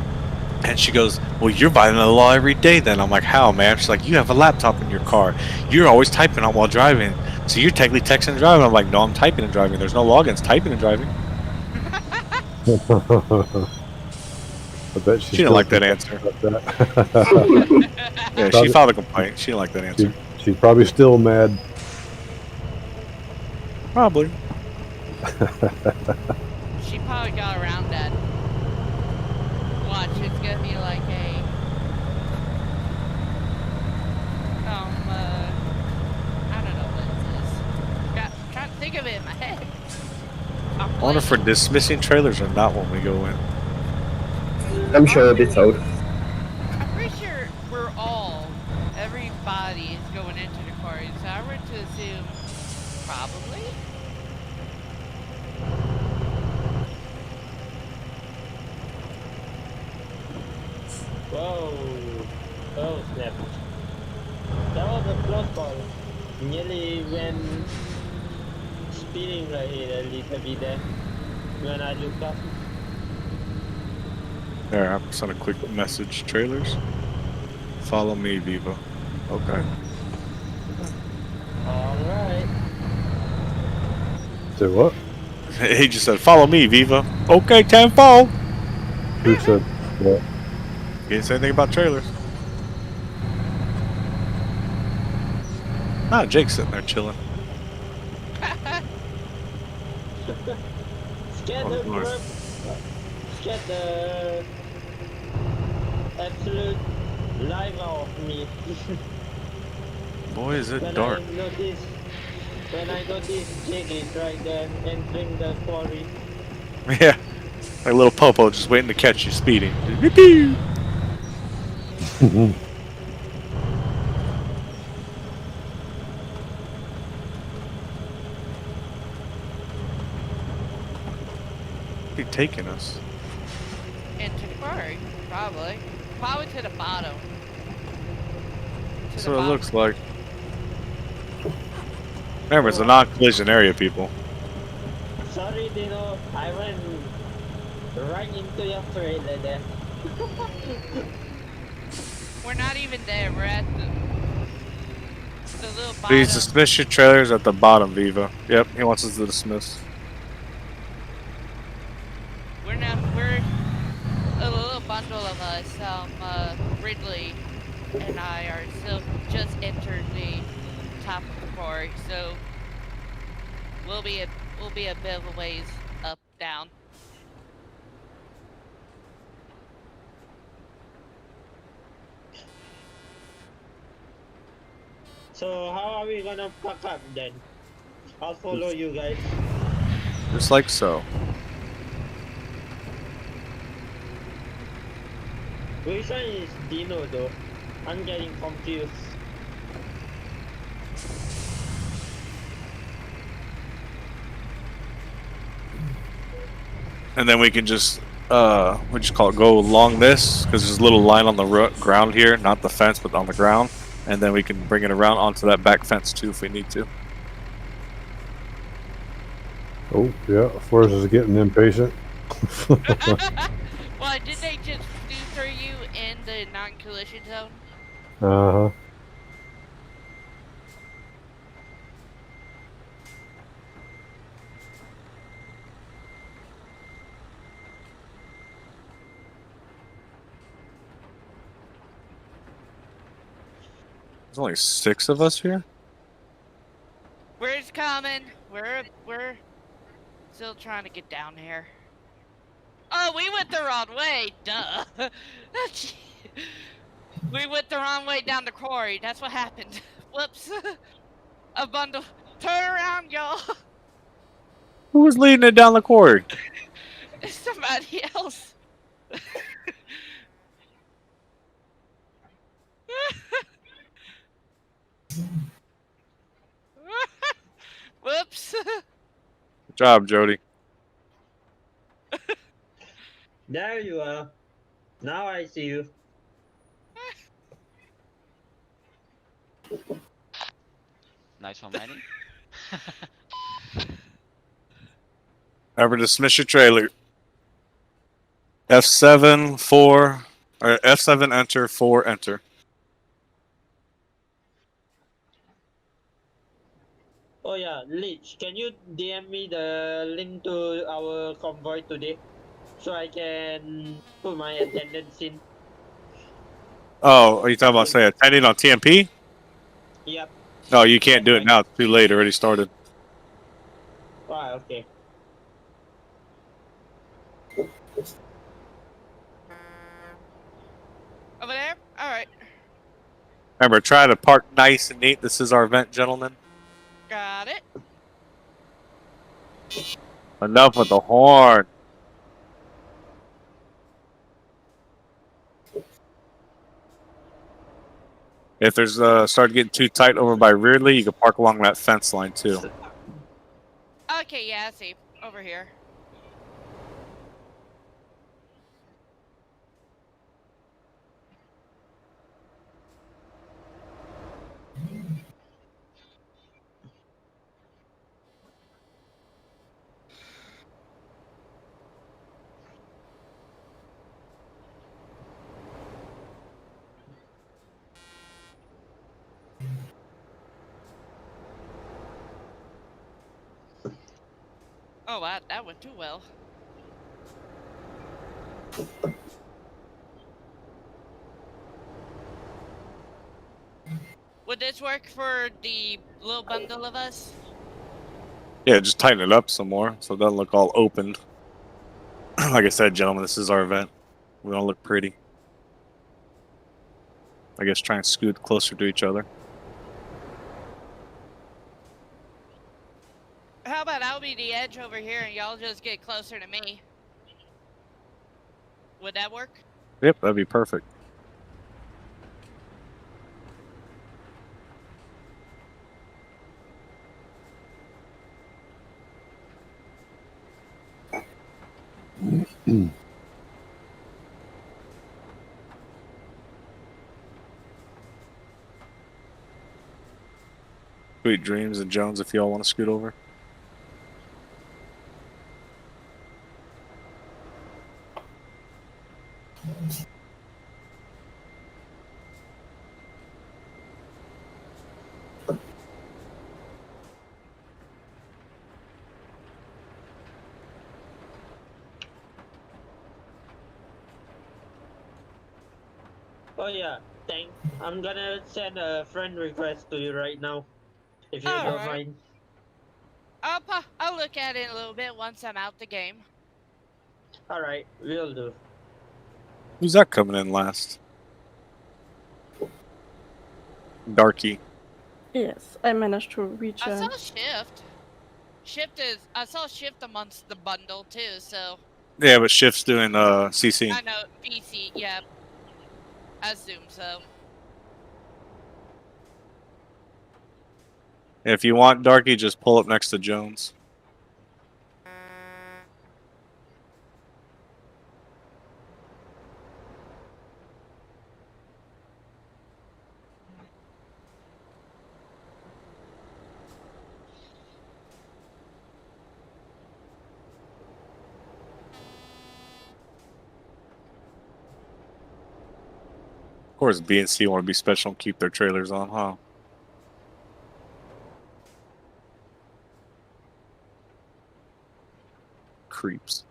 And she goes, well, you're violating the law every day then. I'm like, how, man? She's like, you have a laptop in your car. You're always typing on while driving. So you're technically texting and driving. I'm like, no, I'm typing and driving. There's no logins. Typing and driving. I bet She didn't like that answer. Yeah, she filed a complaint. She didn't like that answer. She's probably still mad. Probably. She probably got around that. Watch, it's gonna be like a I don't know what it is. Trying to think of it in my head. I wonder if we're dismissing trailers or not when we go in. I'm sure it'll be told. I'm pretty sure everybody is going into the quarry, so I were to assume Probably. Whoa. Oh, snap. That was a close call. Nearly went speeding right here a little bit there when I looked up. There, I'm send a quick message. Trailers. Follow me, Viva. Okay. Alright. Say what? He just said, "Follow me, Viva." Okay, 10-4. Who said what? He didn't say anything about trailers. Ah, Jake's sitting there chilling. Scared Oh, the Lord. grub. Scared the absolute life out of me. Boy, is it when dark. I noticed Jake is right there entering the quarry. Yeah. Like little Popo just waiting to catch you speeding. Pew! He taking us. Into the quarry, probably. Probably to the bottom. That's what it looks like. Remember, it's a non-collision area, people. Sorry, Dino. I went right into your trailer there. We're not even there. We're at the little bottom. Please dismiss your trailers at the bottom, Viva. Yep, he wants us to dismiss. We're a little bundle of us. Ridley and I are still just entered the top of the quarry, so we'll be a bit of a ways up down. So how are we gonna pack up then? I'll follow you guys. Just like so. Which one is Dino though? I'm getting confused. And then we can just, what you call it, go along this, because there's a little line on the ground here, not the fence, but on the ground. And then we can bring it around onto that back fence too if we need to. Oh, yeah, Forrest is getting impatient. Well, did they just do through you in the non-collision zone? Uh-huh. There's only 6 of us here? We're coming. We're still trying to get down here. Oh, we went the wrong way. Duh. We went the wrong way down the quarry. That's what happened. Whoops. A bundle. Turn around, y'all. Who was leading it down the quarry? It's somebody else. Whoops. Good job, Jody. There you are. Now I see you. Nice one, Manny. Ever dismiss your trailer. F7, 4, or F7, enter, 4, enter. Oh yeah, Lich, can you DM me the link to our convoy today? So I can put my attendance in. Oh, are you talking about, say, attending on TMP? Yep. No, you can't do it now. It's too late. Already started. Ah, okay. Over there? Alright. Remember, try to park nice and neat. This is our event, gentlemen. Got it. Enough with the horn. If there's start getting too tight over by Rearly, you can park along that fence line too. Okay, yeah, I see. Over here. Oh, that went too well. Would this work for the little bundle of us? Yeah, just tighten it up some more so it doesn't look all opened. Like I said, gentlemen, this is our event. We don't look pretty. I guess try and scoot closer to each other. How about I'll be the edge over here and y'all just get closer to me? Would that work? Yep, that'd be perfect. Sweet dreams and Jones if y'all want to scoot over. Oh yeah, thanks. I'm gonna send a friend request to you right now, if you don't Alright. mind. I'll look at it a little bit once I'm out the game. Alright, will do. Who's that coming in last? Darky. Yes, I managed to reach I saw Shift. I saw Shift amongst the bundle too, so. Yeah, but Shift's doing CC. I know, PC, yeah. I assume so. If you want Darky, just pull up next to Jones. Of course, B and C want to be special and keep their trailers on, huh? Creeps.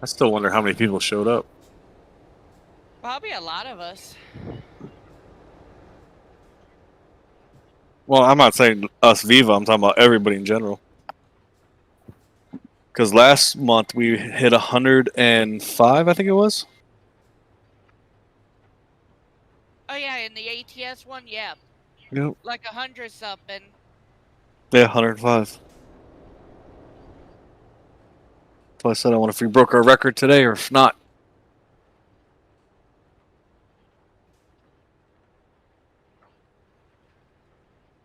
I still wonder how many people showed up. Probably a lot of us. Well, I'm not saying us Viva, I'm talking about everybody in general. Because last month we hit 105, I think it was. Oh yeah, in the ATS one, yeah. Yep. Like 100 something. Yeah, 105. So I said I wonder if we broke our record today or if not.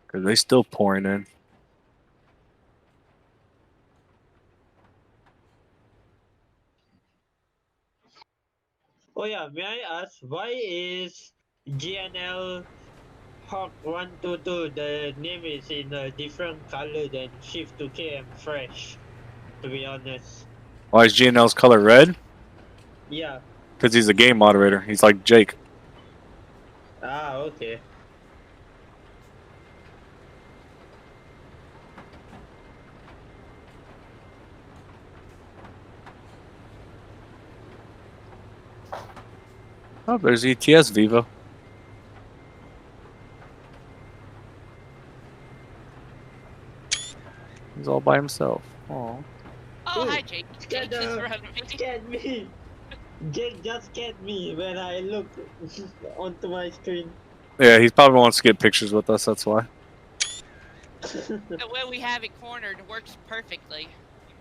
Because they still pouring in. Oh yeah, may I ask, why is GNL Hawk 122, the name is in a different color than Shift 2K and Fresh, to be honest? Why is GNL's color red? Yeah. Because he's a game moderator. He's like Jake. Ah, okay. Oh, there's ETS Viva. He's all by himself. Aww. Oh, Ooh, hi Jake. Jake just run me. Scared me. Jake just scared me when I looked onto my screen. Yeah, he probably wants to get pictures with us, that's why. The way we have it cornered works perfectly.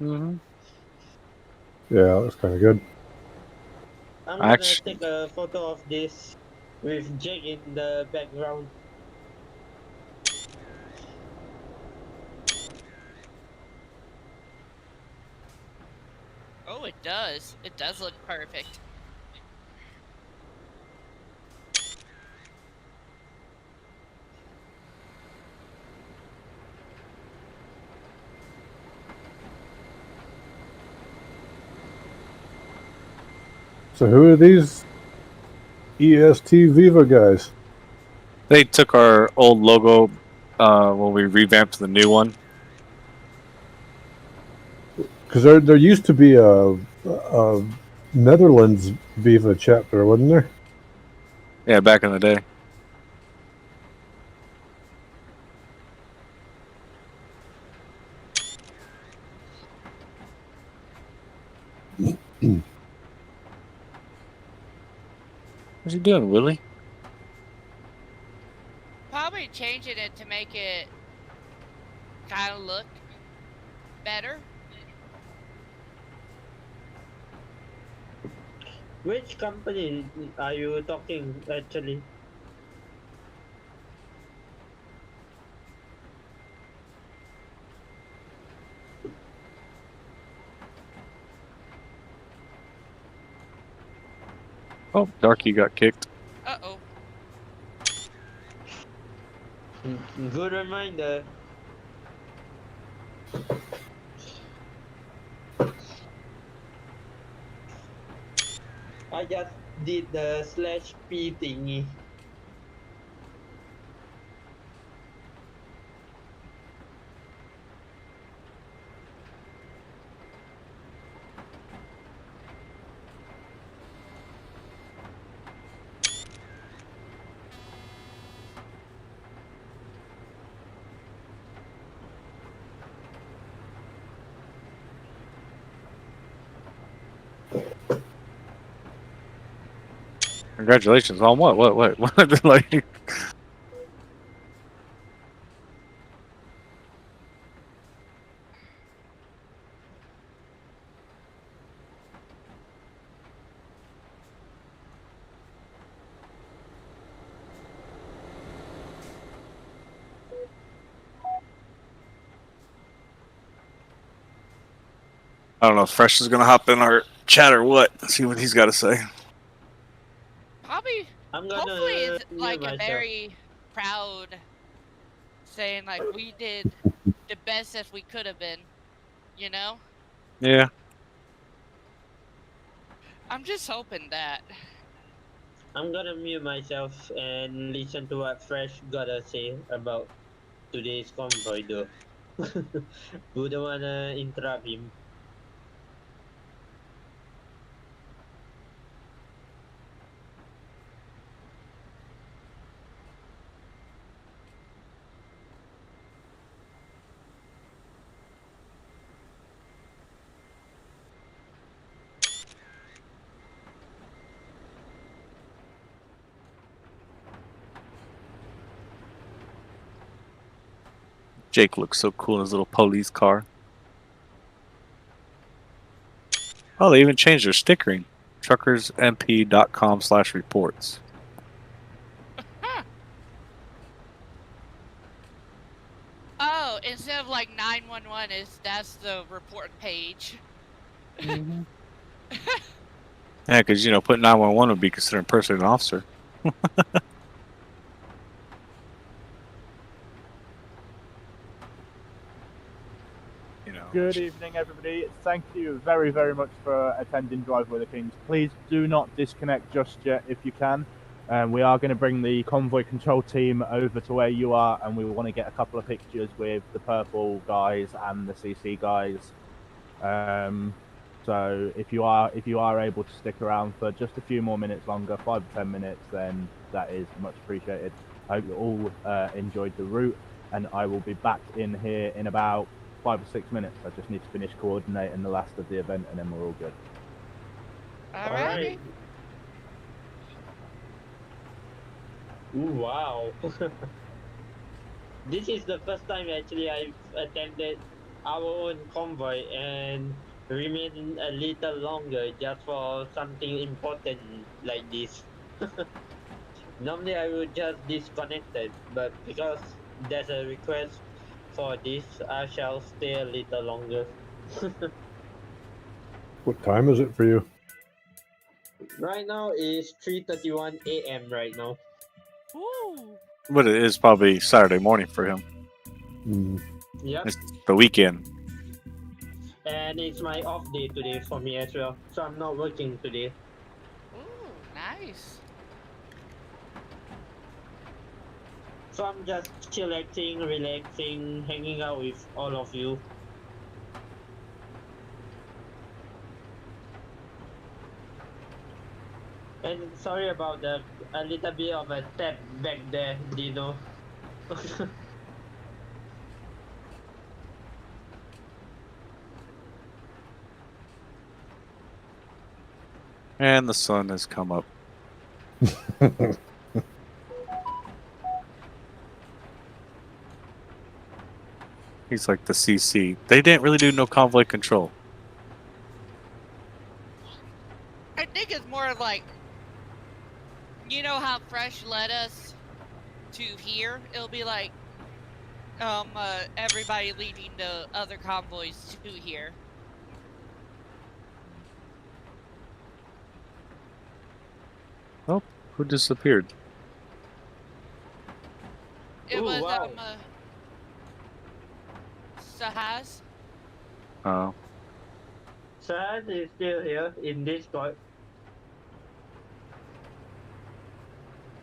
Mm-hmm. Yeah, that was kind of good. I'm gonna Actually, take a photo of this with Jake in the background. Oh, it does. It does look perfect. So who are these EST Viva guys? they took our old logo when we revamped the new one. Because there used to be a Netherlands Viva chapter, wasn't there? Yeah, back in the day. What's he doing, Willie? Probably changing it to make it kind of look better. Which company are you talking actually? Oh, Darky got kicked. Uh-oh. Good reminder. I just did the /P thingy. Congratulations on what? What? Like, I don't know if Fresh is gonna hop in our chat or what. See what he's got to say. Probably, I'm hopefully gonna it's mute like a myself. very proud saying like we did the best as we could have been, you know? Yeah. I'm just hoping that. I'm gonna mute myself and listen to what Fresh gotta say about today's convoy though. Wouldn't wanna interrupt him. Jake looks so cool in his little police car. Oh, they even changed their stickering. Truckersmp.com/reports. Oh, instead of like 911 that's the report page. Yeah, because put 911 would be considered impersonating an officer. Good evening, everybody. Thank you very, very much for attending Drive with the Kings. Please do not disconnect just yet if you can. We are going to bring the convoy control team over to where you are, and we want to get a couple of pictures with the purple guys and the CC guys. So if you are able to stick around for just a few more minutes longer, 5 to 10 minutes, then that is much appreciated. I hope you all enjoyed the route, and I will be back in here in about 5 or 6 minutes. I just need to finish coordinating the last of the event, and then we're all good. Alrighty. Ooh, wow. This is the first time actually I've attended our own convoy, and remain a little longer just for something important like this. Normally I would just disconnect it, but because there's a request for this, I shall stay a little longer. What time is it for you? Right now is 3:31 a.m. right now. Woo! But it is probably Saturday morning for him. Mm. Yep. It's the weekend. And it's my off day today for me as well. So I'm not working today. Ooh, nice. So I'm just chillaxing, relaxing, hanging out with all of you. And sorry about the a little bit of a step back there, Dino. And the sun has come up. He's like the CC. They didn't really do no convoy control. I think it's more like, you know how Fresh led us to here? It'll be like, everybody leading the other convoys to here. Oh, who disappeared? It Ooh, was, wow. Sahaz. Oh. Sahaz is still here in Discord.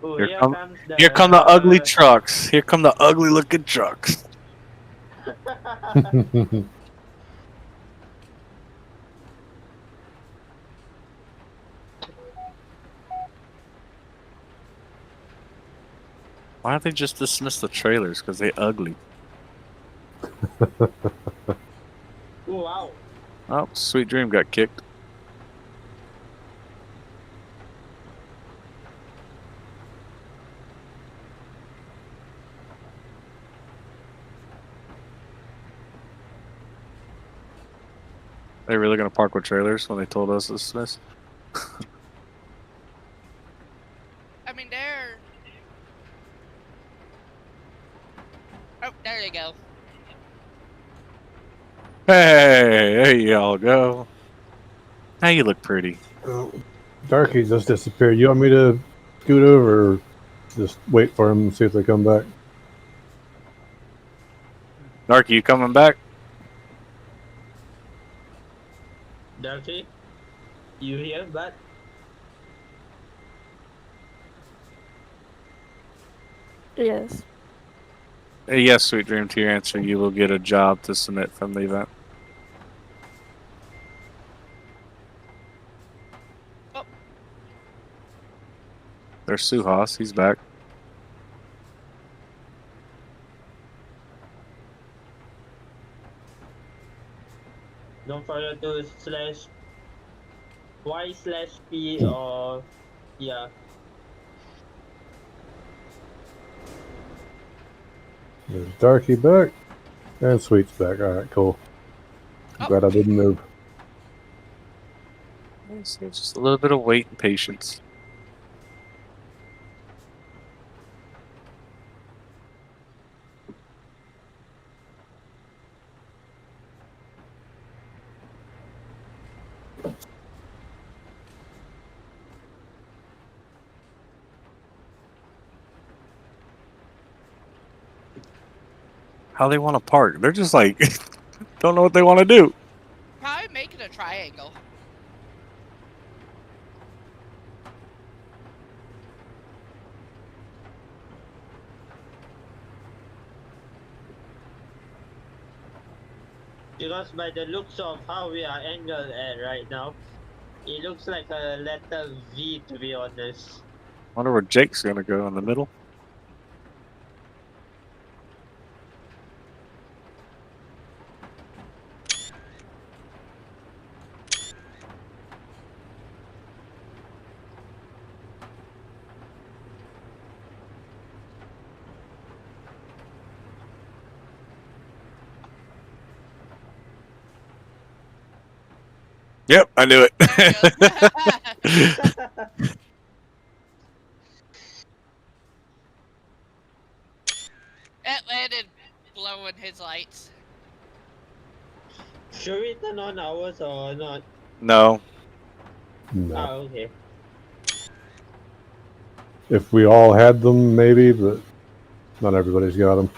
Oh, Here here come the ugly trucks. Here come the ugly looking trucks. Why don't they just dismiss the trailers? Because they ugly. Oh, wow. Oh, Sweet Dream got kicked. They really gonna park with trailers when they told us to dismiss? I mean, they're... Oh, there you go. Hey, there y'all go. Now you look pretty. Darky just disappeared. You want me to scoot over or just wait for him and see if they come back? Narky, you coming back? Darky, you here, but Yes. Yes, Sweet Dream, to your answer, you will get a job to submit from the event. Oh. There's Suhas. He's back. don't forget to /y/p or yeah. There's Darky back and Sweet's back. All right, cool. I'm glad I didn't move. It's just a little bit of wait and patience. How they want to park? They're just like, don't know what they want to do. Probably make it a triangle. Because by the looks of how we are angled at right now, it looks like a letter V, to be honest. Wonder where Jake's gonna go in the middle. Yep, I knew it. It landed blowing his lights. Should we turn on ours or not? No. No. Ah, okay. If we all had them, maybe, but not everybody's got them.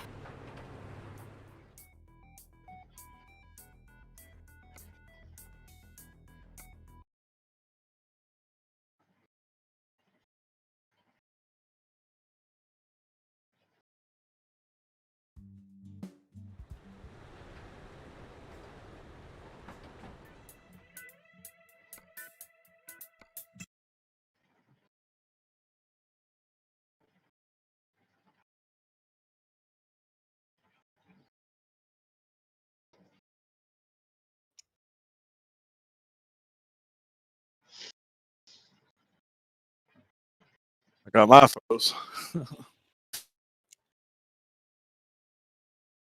I got my photos.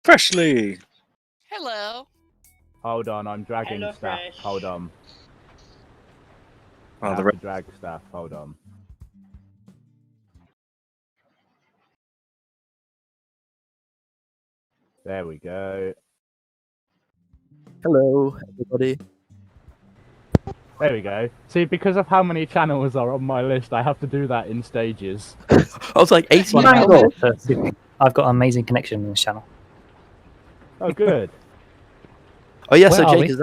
Freshly. Hello. Hold on, I'm dragging Hello, staff. Fresh. Hold on. Oh, I the have to drag staff. Hold on. There we go. Hello, everybody. There we go. See, because of how many channels are on my list, I have to do that in stages. I was like 80 Well, channels. I've got an amazing connection in this channel. Oh, good. Oh yeah, Where so are Jake, we? is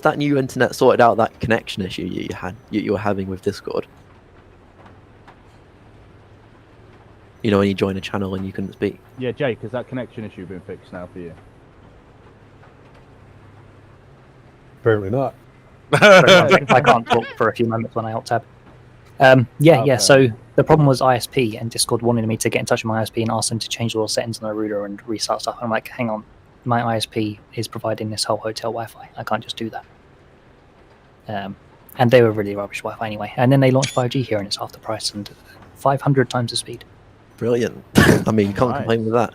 that new internet sorted out that connection issue you were having with Discord? You know, when you join a channel and you couldn't speak. Yeah, Jake, has that connection issue been fixed now for you? Apparently not. If I can't talk for a few moments when I alt tab. Yeah. Okay. So the problem was ISP, and Discord wanted me to get in touch with my ISP and ask them to change all the settings on the router and restart stuff. I'm like, hang on, my ISP is providing this whole hotel Wi-Fi. I can't just do that. And they were really rubbish Wi-Fi anyway. And then they launched 5G here, and it's half the price and 500 times the speed. Brilliant. I mean, you can't Nice. complain with that.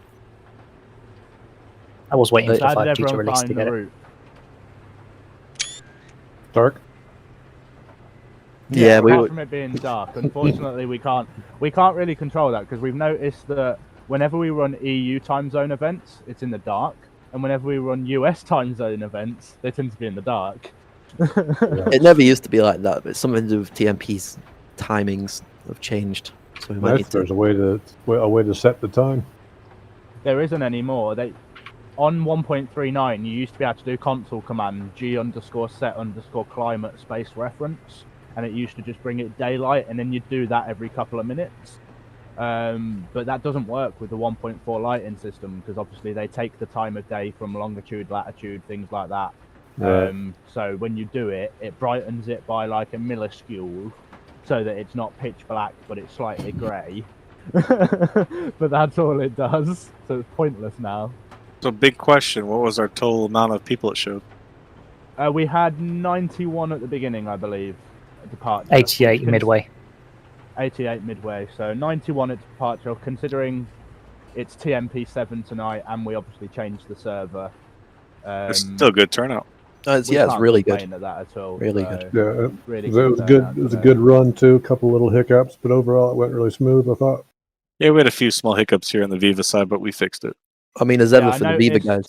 I was waiting for So how did 5G to everyone release find to the get it. route? Dark? Yeah, we apart were. from it being dark, unfortunately we can't really control that, because we've noticed that whenever we run EU time zone events, it's in the dark, and whenever we run US time zone events, they tend to be in the dark. It never used to be like that, but something to do with TMP's timings have changed. So we might need to. There's a way to set the time. There isn't anymore. On 1.39, you used to be able to do console command G_set_climate space reference, and it used to just bring it daylight, and then you'd do that every couple of minutes. But that doesn't work with the 1.4 lighting system, because obviously they take the time of day from longitude, latitude, things like that. Right. So when you do it, it brightens it by like a milliscule, so that it's not pitch black, but it's slightly grey. But that's all it does, so it's pointless now. So big question, what was our total amount of people it showed? We had 91 at the beginning, I believe, at departure. 88 midway. 88 midway, so 91 at departure, considering it's TMP7 tonight, and we obviously changed the server. It's still a good turnout. It's We it's can't really complain good. at that at all. Really so good. Yeah, really it was turnout good. It was a today. good run too. A couple little hiccups, but overall it went really smooth, I thought. Yeah, we had a few small hiccups here on the Viva side, but we fixed it. I mean, as Yeah, ever I for the Viva noticed- guys.